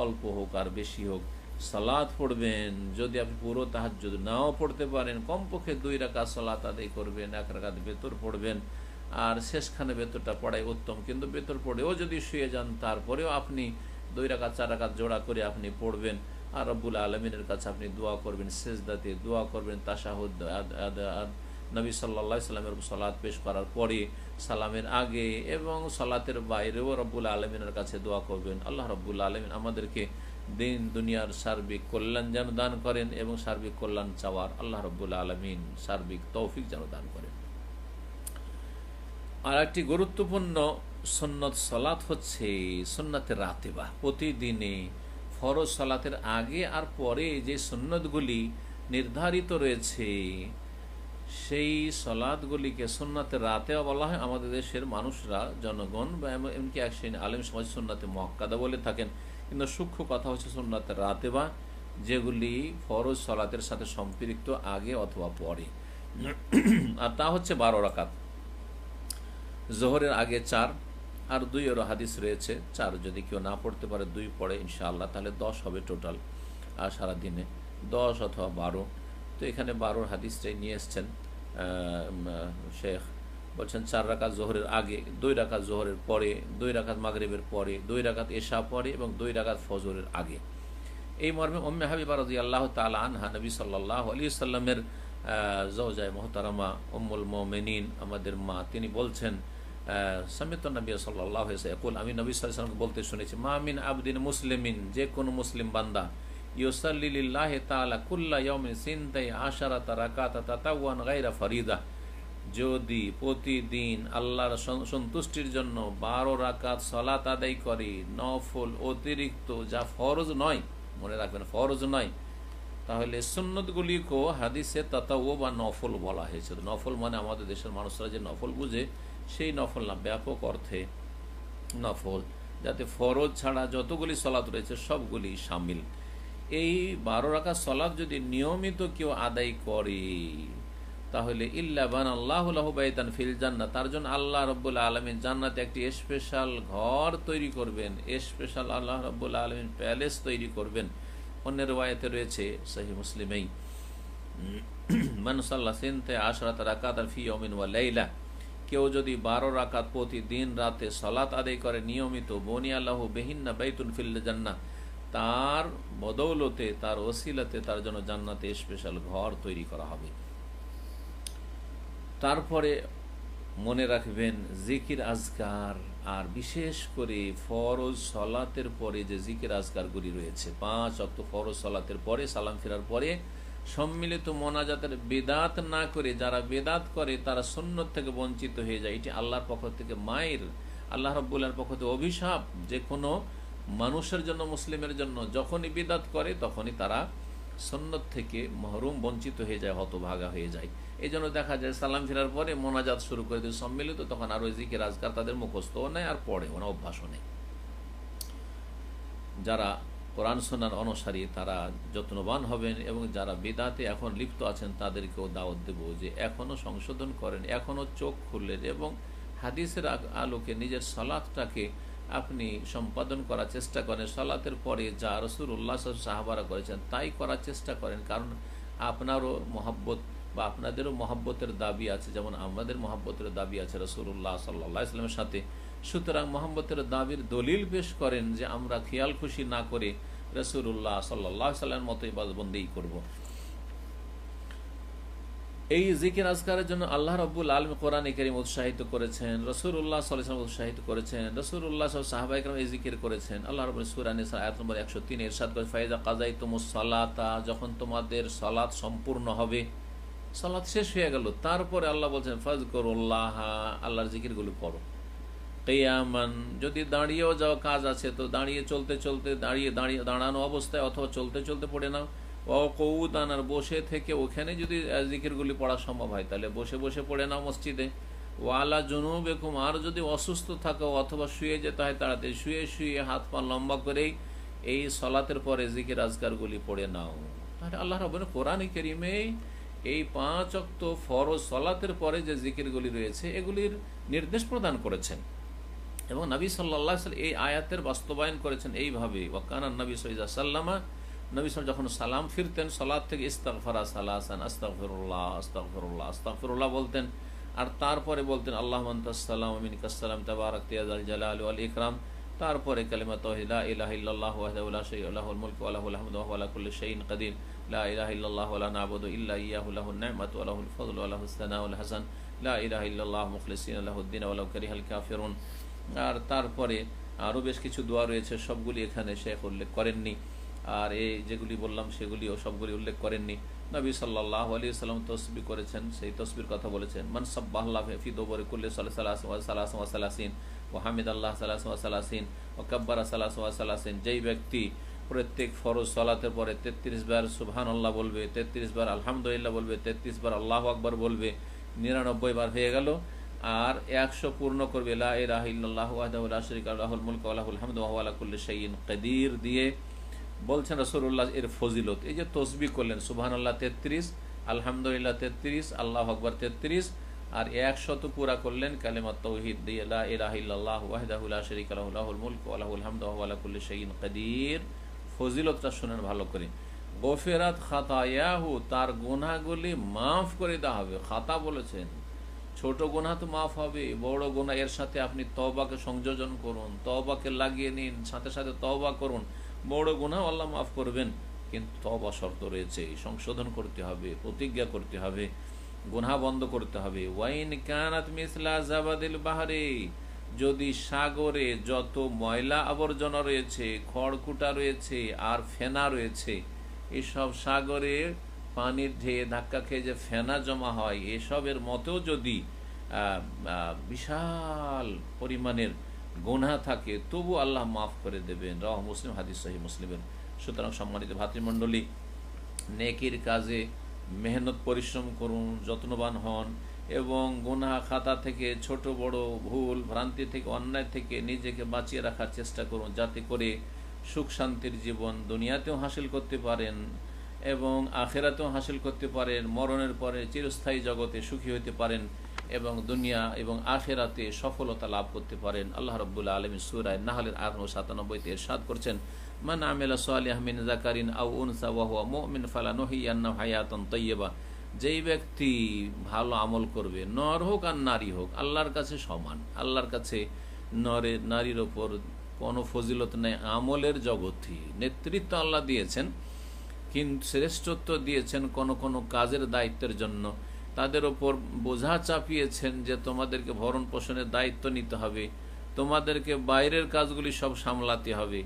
অল্প হোক আর বেশি হোক সালাত পড়বেন। যদি আপনি পুরো তাহাজ্জুদ নাও পড়তে পারেন, কমপক্ষে 2 রাকাত সালাত আদায় করবেন, 1 রাকাত বেতর পড়বেন, আর শেষখানে বেতরটা পড়াই উত্তম। কিন্তু বেতর পড়েও যদি শুয়ে যান, তারপরেও আপনি 2 রাকাত 4 রাকাত জোড়া করে আপনি পড়বেন, আর রব্বুল আলমিনের কাছে আপনি দোয়া করবেন, সেজদাতে দোয়া করবেন, তাশাহুদ, নবী সাল্লাল্লাহু আলাইহি সাল্লামের সালাত পেশ করার পরে, সালামের আগে এবং সালাতের বাইরেও রব্বুল আলমিনের কাছে দোয়া করবেন। আল্লাহ রব্বুল আলমিন আমাদেরকে দিন দুনিয়ার সার্বিক কল্যাণ যেন দান করেন, এবং সার্বিক কল্যাণ চাওয়ার আল্লাহ রব্বুল আলমিন সার্বিক তৌফিক যেন দান করেন। আর একটি গুরুত্বপূর্ণ সুন্নত সালাত হচ্ছে সুন্নতে রাতেবা। প্রতিদিনে ফরজ সালাতের আগে আর পরে যে সুন্নতগুলি নির্ধারিত রয়েছে, সেই সালাতগুলিকে সুন্নতে রাতেবা বলা হয়। আমাদের দেশের মানুষরা, জনগণ বা এমনকি এক শ্রেণী আলেম সমাজ সুন্নতে মুআক্কাদা বলে থাকেন, কিন্তু সূক্ষ্ম কথা হচ্ছে সুন্নতে রাতেবা, যেগুলি ফরজ সালাতের সাথে সম্পৃক্ত আগে অথবা পরে। আর তা হচ্ছে 12 রাকাত, জোহরের আগে 4, আর 2 হাদিস রয়েছে 4, যদি কেউ না পড়তে পারে 2 পড়ে ইনশাআল্লাহ, তাহলে 10 হবে টোটাল, আর সারাদিনে 10 অথবা 12। তো এখানে 12 হাদিসটাই নিয়ে এসছেন শেখ। বলছেন 4 রাকাত জোহরের আগে, 2 রাকাত জোহরের পরে, 2 রাকাত মাগরিবের পরে, 2 রাকাত এশা পরে, এবং 2 রাকাত ফজরের আগে। এই মর্মে উম্মে হাবিবা রাদিয়াল্লাহু তাআলা আনহা, নবী সাল্লাল্লাহু আলাইহি ওয়াসাল্লামের জাওজায়ে মুহতারামা উম্মুল মুমিনিন, আমাদের মা, তিনি বলছেন, সামি'তু নবী সাল্লাল্লাহু আলাইহি ওয়াসাল্লাম ইয়াকুল, আমি নবী সাল্লাল্লাহু আলাইহি ওয়াসাল্লামকে বলতে শুনেছি, মা মিন আবদিন মুসলিমিন, যে কোনো মুসলিম বান্দা, ইউসাল্লি লিল্লাহি তাআলা কুল্লা ইয়াউমিন সিনতাই আশারাতা রাকাতা তাতাওয়ান গায়রা ফরিদা, যদি প্রতিদিন আল্লাহর সন্তুষ্টির জন্য 12 রাকাত সালাত আদায় করে, নফল অতিরিক্ত, যা ফরজ নয়, মনে রাখবেন ফরজ নয়, তাহলে সুন্নতগুলিকেও হাদিসে তাতাওয়া বা নফল বলা হয়েছে। নফল মানে আমাদের দেশের মানুষরা যে নফল বুঝে, সেই নফল না, ব্যাপক অর্থে নফল, যাতে ফরজ ছাড়া যতগুলি সালাত রয়েছে সবগুলি শামিল। এই 12 রাকাত সালাত যদি নিয়মিত কেউ আদায় করে, তাহলে ইল্লা বানাল্লাহু লাহু বাইতান ফিল জান্নাহ, তার জন্য আল্লাহ রাব্বুল আলামিন জান্নাতে একটি স্পেশাল ঘর তৈরি করবেন, স্পেশাল আল্লাহ রাব্বুল আলামিন প্যালেস তৈরি করবেন। অন্য riwayate রয়েছে সহিহ মুসলিমেই, মান সাল্লা সিনতা আশরাতা রাকাতান ফি ইয়াউমিন ওয়া লাইলা, কেউ যদি 12 রাকাত প্রতিদিন রাতে সালাত আদায় করে নিয়মিত, বনিয়া লাহু বিহিন্না বাইতুন ফিল জান্নাহ, তার বদৌলতে, তার ওসিলাতে তার জন্য জান্নাতে স্পেশাল ঘর তৈরি করা হবে। তারপরে মনে রাখবেন জিকির আজকার আর বিশেষ করে ফরজ সলাতের পরে যে জিকির আজকারগুলি রয়েছে, 5 ওয়াক্ত ফরজ সলাতের পরে সালাম ফেরার পরে সম্মিলিত মোনাজাতের বেদাত না করে, যারা বেদাত করে তারা সুন্নত থেকে বঞ্চিত হয়ে যায়। এটি আল্লাহর পক্ষ থেকে মায়ের, আল্লাহ রাব্বুল আলামিনের পক্ষ থেকে অভিশাপ। যে কোনো মানুষের জন্য, মুসলিমের জন্য যখনই বিদাত করে তখনই তারা সুন্নত থেকে মহরুম, বঞ্চিত হয়ে যায়, হতভাগা হয়ে যায়। এই জন্য দেখা যায় সালাম ফেরার পরে মোনাজাত শুরু করে দিয়ে সম্মিলিত, তখন আরো জিকির আজকার তাদের মুখস্থও নেয় আর পড়েও না, অভ্যাসও নেই। যারা কোরআন সুন্নাহর অনুসারী তারা যত্নবান হবেন, এবং যারা বিদআতে এখন লিপ্ত আছেন তাদেরকেও দাওয়াত দেব যে এখনো সংশোধন করেন, এখনো চোখ খুললেন এবং হাদিসের আলোকে নিজের সালাতটাকে আপনি সম্পাদন করার চেষ্টা করেন। সালাতের পরে যা রাসূলুল্লাহ সাহাবারা করেছেন তাই করার চেষ্টা করেন, কারণ আপনারও মহব্বত বা আপনাদেরও মহব্বতের দাবি আছে, যেমন আমাদের মহব্বতের দাবি আছে রাসূলুল্লাহ সাল্লাল্লাহু আলাইহি ওয়াসাল্লামের সাথে। সুতরাং মহব্বতের দাবির দলিল পেশ করেন যে আমরা খেয়াল খুশি না করে রাসূলুল্লাহ সাল্লাল্লাহু আলাইহি ওয়াসাল্লামের মতো ইবাদতবন্দেগী করব। এই জিকির আজকারের জন্য আল্লাহ রাব্বুল আলামিন কোরআনে কারীম উৎসাহিত করেছেন, রাসূলুল্লাহ সাল্লাল্লাহু আলাইহি ওয়াসাল্লাম উৎসাহিত করেছেন, রাসূলুল্লাহ সাহাবায়ে কেরাম এই জিকির করেছেন। আল্লাহ রাব্বুল সূরা নিসা আয়াত নম্বর 103 ইরশাদ করেন, ফাইজা কাযাইতুমুস সালাতা, যখন তোমাদের সালাত সম্পূর্ণ হবে, সালাত শেষ হয়ে গেল, তারপরে আল্লাহ বলছেন ফাযকুরুল্লাহ, আল্লাহর জিকিরগুলো করো। কিয়ামান, যদি দাঁড়িয়েও যাওয়া কাজ আছে তো দাঁড়িয়ে চলতে চলতে, দাঁড়ানো অবস্থায় অথবা চলতে চলতে পড়ে নাও। ওয়াকুদান, আর বসে থেকে ওখানে যদি জিকিরগুলি পড়া সম্ভব হয় তাহলে বসে বসে পড়ে নাও মসজিদে। ওয়ালা জুনুবিকুম, আর যদি অসুস্থ থাকো অথবা শুয়ে যেতে হয় তাড়াতাড়ি শুয়ে শুয়ে হাত পা লম্বা করেই এই সলাতের পরে জিকির আজকারগুলি পড়ে নাও। তাহলে আল্লাহ রাব্বুল কোরআনে কারীমে এই 5 ওয়াক্ত ফরজ সলাতের পরে যে জিকিরগুলি রয়েছে এগুলির নির্দেশ প্রদান করেছেন, এবং নবী সাল্লাল্লাহু আলাইহি ওয়াসাল্লাম এই আয়াতের বাস্তবায়ন করেছেন এইভাবে। ওয়াকানা নবী সাল্লাল্লাহু আলাইহি ওয়াসাল্লাম, নবী সাল্লাল্লাহু যখন সালাম ফিরতেন সালাত থেকে ইস্তিগফারা সালাসান, আস্তাগফিরুল্লাহ আস্তাগফিরুল্লাহ আস্তাগফিরুল্লাহ বলতেন, আর তারপরে বলতেন আল্লাহুম্মা আনতাস সালাম ওয়া মিনকাস সালাম তাবারাকতা ইয়া যাল জালালি ওয়াল ইকরাম। তারপরে কালিমা তাওহীদ, লা ইলাহা ইল্লাল্লাহু ওয়াহদাহু লা শারীকা লাহু লাহুল মুলকু ওয়া লাহুল হামদু ওয়া হুয়া আলা কুল্লি শাইইন কাদির, লা ইলাহা ইল্লাল্লাহু ওয়া লা না'বুদু ইল্লা ইয়্যাহু লাহুন নি'মাতু ওয়া লাহুল ফাদলু ওয়া লাহুস সানাউল হাসান, লা ইলাহা ইল্লাল্লাহু মুখলিসিনা লাহুদ-দ্বীন ওয়া লাউ কারিহাল কাফিরুন। আর তারপরে আরও বেশ কিছু দোয়া রয়েছে, সবগুলি এখানে শেখ উল্লেখ করেননি, আর এই যেগুলি বললাম সেগুলিও সবগুলি উল্লেখ করেননি। নবী সাল্লাল্লাহু আলাইহি ওয়াসাল্লাম তসবিহ করেছেন, সেই তসবির কথা বলেছেন, মান সাব্বাহাল্লাহ ফি দুবুরি কুল্লি সালাসালাসিন ওয়া সালাসিন ওয়া সালাসিন ওয়া হামিদাল্লাহ সালাসিন ওয়া সালাসিন ওয়া কাব্বারা সালাসিন ওয়া সালাসিন। যেই ব্যক্তি প্রত্যেক ফরজ সালাতের পরে 33 বার সুবহানাল্লাহ বলবে, 33 বার আলহামদুলিল্লাহ বলবে, 33 বার আল্লাহু আকবার বলবে, 99 বার হয়ে গেল। আর 100 পূর্ণ করবে লা ইলাহা ইল্লাল্লাহু ওয়াহদাহু লা শারীকা লাহু লাহুল মুলকু ওয়া লাহুল হামদু ওয়া হুয়া আলা কুল্লি শাইইন কাদির দিয়ে। বলছেন রাসূলুল্লাহ এর ফজিলত, এই যে তসবিহ করলেন সুবহানাল্লাহ 33, আলহামদুলিল্লাহ 33, আল্লাহু আকবার 33, আর 100 পুরা করলেন কালিমা তাওহীদ দিয়ে, লা ইলাহা ইল্লাল্লাহু ওয়াহদাহু লা শারীকা লাহু লাহুল মুলকু ওয়া লাহুল হামদু ওয়া হুয়া আলা কুল্লি শাইইন কাদির। ফজিলতটা শুনেন ভালো করে। গফিরাত খাতায়াহু, তার গুনাহগুলি মাফ করে দেওয়া হবে। খাতা বলেছেন, ছোট গুনাহ তো মাফ হবে, বড় গুনাহ এর সাথে আপনি তওবাকে সংযোজন করুন, তওবাকে লাগিয়ে নিন, সাথে সাথে তওবা করুন। বড় গুনাহ আল্লাহ মাফ করবেন, কিন্তু তওবা শর্ত রয়েছে, সংশোধন করতে হবে, প্রতিজ্ঞা করতে হবে, গুনাহ বন্ধ করতে হবে। ওয়াইন কানাত মিসলা জাবাদিল বাহরি, যদি সাগরে যত ময়লা আবর্জনা রয়েছে, খড়কুটা রয়েছে আর ফেনা রয়েছে, এসব সাগরে পানির ঢেয়ে ধাক্কা খেয়ে যে ফেনা জমা হয়, এসবের মতো যদি বিশাল পরিমাণের গুনাহ থাকে তবু আল্লাহ মাফ করে দেবেন। রাওয়াহু মুসলিম, হাদিস সহিহ মুসলিমের। সুতরাং সম্মানিত ভাতৃমণ্ডলী, নেকির কাজে মেহনত পরিশ্রম করুন, যত্নবান হন, এবং গুনাহ খাতা থেকে, ছোট বড় ভুল ভ্রান্তি থেকে, অন্যায় থেকে নিজেকে বাঁচিয়ে রাখার চেষ্টা করুন, যাতে করে সুখ শান্তির জীবন দুনিয়াতেও হাসিল করতে পারেন এবং আখেরাতেও হাসিল করতে পারেন, মরণের পরে চিরস্থায়ী জগতে সুখী হতে পারেন এবং দুনিয়া এবং আখেরাতে সফলতা লাভ করতে পারেন। আল্লাহ রাব্বুল আলামিন সূরা নাহলের 97 ইরশাদ করছেন, মান আমিলা সালিহাম মিন যাকারিন আও উনসা ওয়া হুয়া মুমিন ফালানুহিয়ান্নাহু হায়াতান তাইয়্যিবা, যেই ব্যক্তি ভালো আমল করবে, নর হোক আর নারী হোক, আল্লাহর কাছে সমান। আল্লাহর কাছে নারীর ওপর কোনো ফজিলত নেই। আমলের জগতে নেতৃত্ব আল্লাহ দিয়েছেন, কিন্তু শ্রেষ্ঠত্ব দিয়েছেন কোনো কোনো কাজের দায়িত্বের জন্য। তাদের ওপর বোঝা চাপিয়েছেন যে তোমাদেরকে ভরণ পোষণের দায়িত্ব নিতে হবে, তোমাদেরকে বাইরের কাজগুলি সব সামলাতে হবে,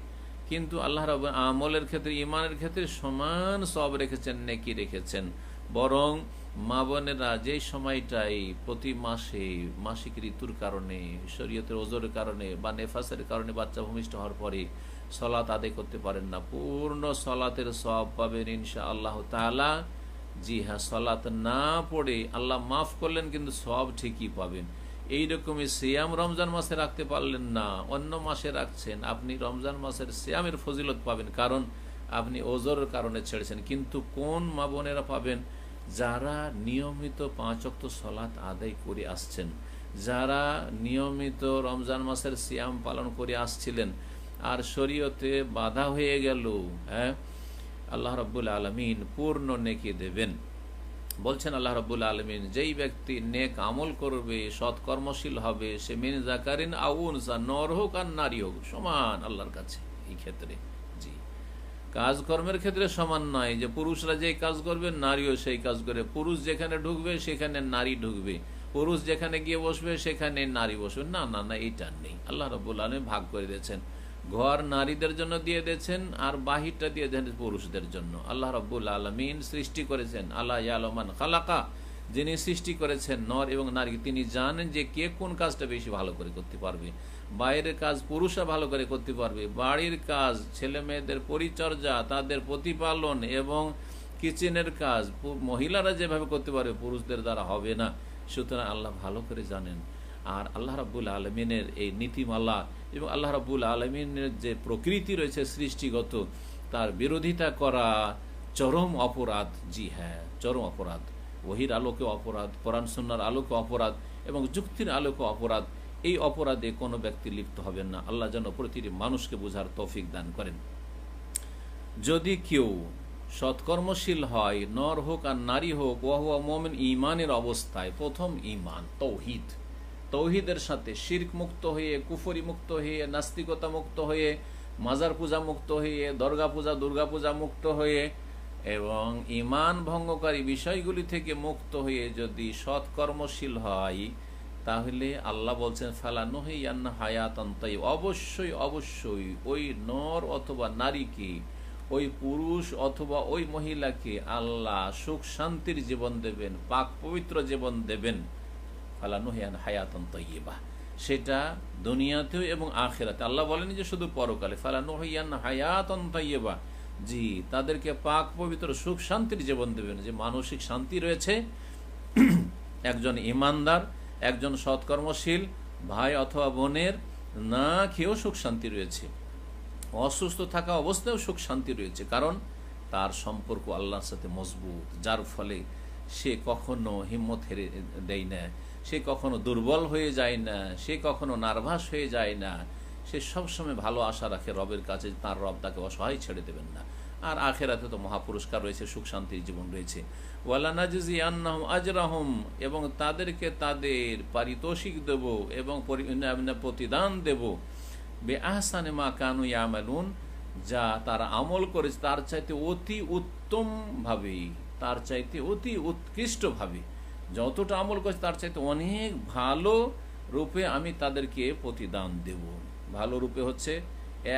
কিন্তু আল্লাহ রাব্বুল আমলের ক্ষেত্রে, ইমানের ক্ষেত্রে সমান সব রেখেছেন, নেকি রেখেছেন। বরং মা বোনেরা যেই সময়টাই প্রতি মাসে মাসিক ঋতুর কারণে, শরীয়তের ওজরের কারণে বা নেফাসের কারণে বাচ্চা ভূমিষ্ঠ হওয়ার পরে সলাত আদায় করতে পারেন না, পূর্ণ সলাতের সওয়াব পাবেন ইনশাআল্লাহ তাআলা। জি হ্যাঁ, সলাত না পড়ে আল্লাহ মাফ করলেন, কিন্তু সওয়াব ঠিকই পাবেন। এইরকমই সিয়াম রমজান মাসে রাখতে পারলেন না, অন্য মাসে রাখছেন, আপনি রমজান মাসের সিয়ামের ফজিলত পাবেন, কারণ আপনি ওজরের কারণে ছেড়েছেন। কিন্তু কোন মা বোনেরা পাবেন? যারা নিয়মিত 5 ওয়াক্ত সলাত আদায় করে আসছেন, যারা নিয়মিত রমজান মাসের সিয়াম পালন করে আসছিলেন, আর শরীয়তে বাধা হয়ে গেল, হ্যাঁ, আল্লাহ রাব্বুল আলামিন পূর্ণ নেকি দেবেন। বলছেন আল্লাহ রাব্বুল আলামিন, যেই ব্যক্তি নেক আমল করবে, সৎকর্মশীল হবে, সে মিন যাকারিন আও উনসা, নর হোক আর নারী হোক, সমান আল্লাহর কাছে এই ক্ষেত্রে। জি, কাজকর্মের ক্ষেত্রে সমান নয় যে পুরুষরা যেই কাজ করবে নারীও সেই কাজ করে, পুরুষ যেখানে ঢুকবে সেখানে নারী ঢুকবে, পুরুষ যেখানে গিয়ে বসবে সেখানে নারী বসবে, না না না, এইটা নেই। আল্লাহ রাব্বুল আলামিন ভাগ করে দিয়েছেন, ঘর নারীদের জন্য দিয়ে দিয়েছেন আর বাহিরটা দিয়ে দিয়েছেন পুরুষদের জন্য। আল্লাহ রাব্বুল আলামিন সৃষ্টি করেছেন, আল্লাহ ইয়ালামু মান খালাকা, যিনি সৃষ্টি করেছেন নর এবং নারী, তিনি জানেন যে কে কোন কাজটা বেশি ভালো করে করতে পারবে। বাইরের কাজ পুরুষরা ভালো করে করতে পারবে, বাড়ির কাজ, ছেলে মেয়েদের পরিচর্যা, তাদের প্রতিপালন এবং কিচেনের কাজ মহিলারা যেভাবে করতে পারবে পুরুষদের দ্বারা হবে না। সুতরাং আল্লাহ ভালো করে জানেন। আর আল্লাহ রাব্বুল আলামিনের এই নীতিমালা এবং আল্লাহ রাব্বুল আলামিনের যে প্রকৃতি রয়েছে সৃষ্টিগত, তার বিরোধিতা করা চরম অপরাধ। জি হ্যাঁ, চরম অপরাধ। ওহির আলোকে অপরাধ, কোরআন সুন্নাহর আলোকে অপরাধ এবং যুক্তির আলোকে অপরাধ। এই অপরাধে কোনো ব্যক্তি লিপ্ত হবেন না। আল্লাহ যেন প্রতিটি মানুষকে বোঝার তৌফিক দান করেন। যদি কেউ সৎকর্মশীল হয়, নর হোক আর নারী হোক, ওয়াহুয়া মুমিন, ঈমানের অবস্থায়, প্রথম ঈমান তৌহিদ, তৌহিদের সাথে শিরক মুক্ত হয়ে, কুফরি মুক্ত হয়ে, নাস্তিকতা মুক্ত হয়ে, মাজার পূজা মুক্ত হয়ে, দরগা পূজা, দুর্গা পূজা মুক্ত হয়ে এবং ঈমান ভঙ্গকারী বিষয়গুলি থেকে মুক্ত হয়ে যদি সৎকর্মশীল হয়, তাহলে আল্লাহ বলছেন ফালানুহিয়ান্না হায়াতান তাইয়্যিবা, অবশ্যই অবশ্যই ওই নর অথবা নারীকে, ওই পুরুষ অথবা ওই মহিলাকে আল্লাহ সুখ শান্তির জীবন দেবেন, পাক পবিত্র জীবন দেবেন। ফালানুহিয়ান্না হায়াতান তাইয়্যিবা, সেটা দুনিয়াতেও এবং আখিরাতে। আল্লাহ বলেন যে শুধু পরকালে, ফালানুহিয়ান্না হায়াতান তাইয়্যিবা, জি, তাদেরকে পাক পবিত্র সুখ শান্তির জীবন দেবেন। যে মানসিক শান্তি রয়েছে, একজন ইমানদার, একজন সৎকর্মশীল ভাই অথবা বোনের না খেয়েও সুখ শান্তি রয়েছে, অসুস্থ থাকা অবস্থায়ও সুখ শান্তি রয়েছে, কারণ তার সম্পর্ক আল্লাহর সাথে মজবুত, যার ফলে সে কখনো হিম্মত হেরে দেয় না, সে কখনো দুর্বল হয়ে যায় না, সে কখনো নার্ভাস হয়ে যায় না, সে সবসময় ভালো আশা রাখে রবের কাছে, তার রব তাকে অসহায় ছেড়ে দেবেন না। আর আখেরাতে তো মহাপুরস্কার রয়েছে, সুখ শান্তির জীবন রয়েছে। ওয়ালানাজিয়ান্নাহুম আজরাহুম, এবং তাদেরকে তাদের পারিতোষিক দেব এবং প্রতিদান দেব বিআহসানি মা কানু ইয়ামালুন, যা তারা আমল করেছে তার চাইতে অতি উত্তম ভাবে, তার চাইতে অতি উৎকৃষ্টভাবে, যতটা আমল করেছে তার চাইতে অনেক ভালো রূপে আমি তাদেরকে প্রতিদান দেব। ভালো রূপে হচ্ছে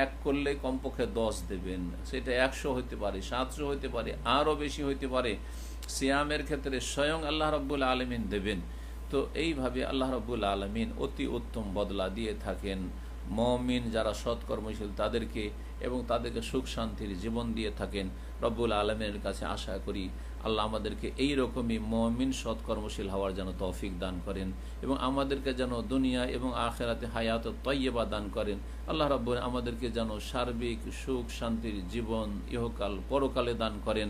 এক করলে কমপক্ষে 10 দেবেন, সেটা 100 হইতে পারে, 700 হইতে পারে, আরও বেশি হইতে পারে। সিয়ামের ক্ষেত্রে স্বয়ং আল্লাহ রাব্বুল আলামিন দেবেন। তো এইভাবে আল্লাহ রাব্বুল আলামিন অতি উত্তম বদলা দিয়ে থাকেন মুমিন যারা সৎকর্মশীল তাদেরকে, এবং তাদেরকে সুখ শান্তির জীবন দিয়ে থাকেন। রব্বুল আলামিনের কাছে আশা করি আল্লাহ আমাদেরকে এই রকমই মুমিন সৎকর্মশীল হওয়ার যেন তৌফিক দান করেন, এবং আমাদেরকে যেন দুনিয়া এবং আখিরাতে হায়াত তাইয়্যিবা দান করেন। আল্লাহ রাব্বুল আমাদেরকে যেন সার্বিক সুখ শান্তির জীবন ইহকাল পরকালে দান করেন।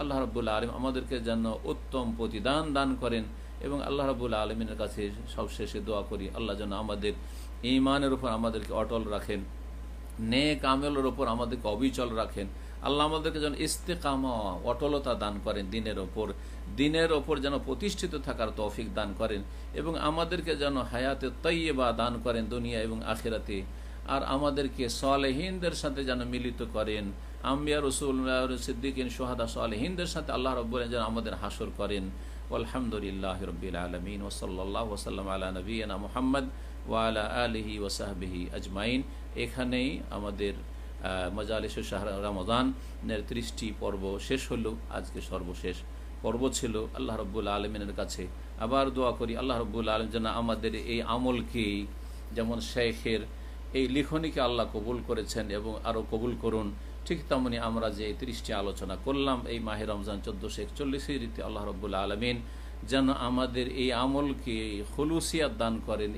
আল্লাহ রাব্বুল আলামিন আমাদেরকে যেন উত্তম প্রতিদান দান করেন, এবং আল্লাহ রাব্বুল আলামিনের কাছে সবশেষে দোয়া করি আল্লাহ যেন আমাদের ঈমানের উপর আমাদেরকে অটল রাখেন, নেক আমলের উপর আমাদেরকে অবিচল রাখেন। আল্লাহ আমাদেরকে যেন ইস্তেকামা, অটলতা দান করেন দিনের ওপর যেন প্রতিষ্ঠিত থাকার তৌফিক দান করেন, এবং আমাদেরকে যেন হায়াতে তাইয়্যিবা দান করেন দুনিয়া এবং আখিরাতে। আর আমাদেরকে সালেহিনদের সাথে যেন মিলিত করেন, আম্বিয়া, রাসূল, সিদ্দিকিন, শুহাদা, সালেহিনদের সাথে আল্লাহ রাব্বুল আলামিন যেন আমাদের হাসর করেন। আলহামদুলিল্লাহি রাব্বিল আলামিন ওয়া সাল্লাল্লাহু ওয়া সাল্লাম আলা নবিয়িনা মুহাম্মদ ওয়ালা আলিহি ওয়াসাহবিহি আজমাইন। এখানেই আমাদের মাজালিস শাহর রমাদানের 30টি পর্ব শেষ হলো। আজকে সর্বশেষ পর্ব ছিল। আল্লাহ রব্বুল আলমিনের কাছে আবার দোয়া করি, আল্লাহ রব্বুল আলম যেন আমাদের এই আমলকেই, যেমন শেখের এই লিখনিকে আল্লাহ কবুল করেছেন এবং আরও কবুল করুন, ঠিক তেমনি আমরা যে 30টি আলোচনা করলাম এই মাহে রমজান 1441 রীতি আল্লাহ রব্বুল আলমিন যেন আমাদের এই আমলকে খুলুসিয়াত দান করেন,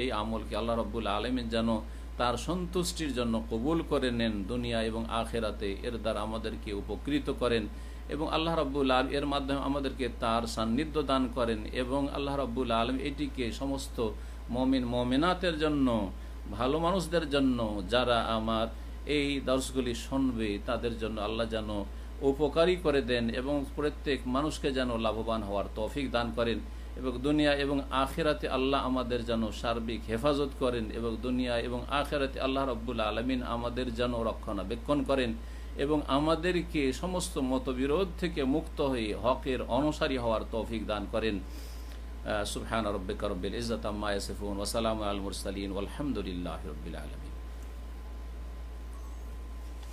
এই আমলকে আল্লাহ রব্বুল আলমিন যেন তার সন্তুষ্টির জন্য কবুল করে নেন দুনিয়া এবং আখেরাতে, এর দ্বারা আমাদেরকে উপকৃত করেন এবং আল্লাহ রাব্বুল আলামিন এর মাধ্যমে আমাদেরকে তার সান্নিধ্য দান করেন এবং আল্লাহ রাব্বুল আলামিন এটিকে সমস্ত মুমিন মুমিনাতের জন্য, ভালো মানুষদের জন্য, যারা আমার এই দর্শগুলি শুনবে তাদের জন্য আল্লাহ যেন উপকারী করে দেন এবং প্রত্যেক মানুষকে যেন লাভবান হওয়ার তৌফিক দান করেন এবং দুনিয়া এবং আখিরাতে আল্লাহ আমাদের যেন সার্বিক হেফাজত করেন এবং দুনিয়া এবং আখিরাতে আল্লাহ রাব্বুল আলামিন আমাদের যেন রক্ষণাবেক্ষণ করেন এবং আমাদেরকে সমস্ত মতবিরোধ থেকে মুক্ত হয়ে হকের অনুসারী হওয়ার তৌফিক দান করেন। সুবহান রাব্বিকা রাব্বিল ইজ্জাতি আম্মা ইয়াসিফুন ওয়া সালামুন আলাল মুরসালিন ওয়ালহামদুলিল্লাহি রাব্বিল আলামিন।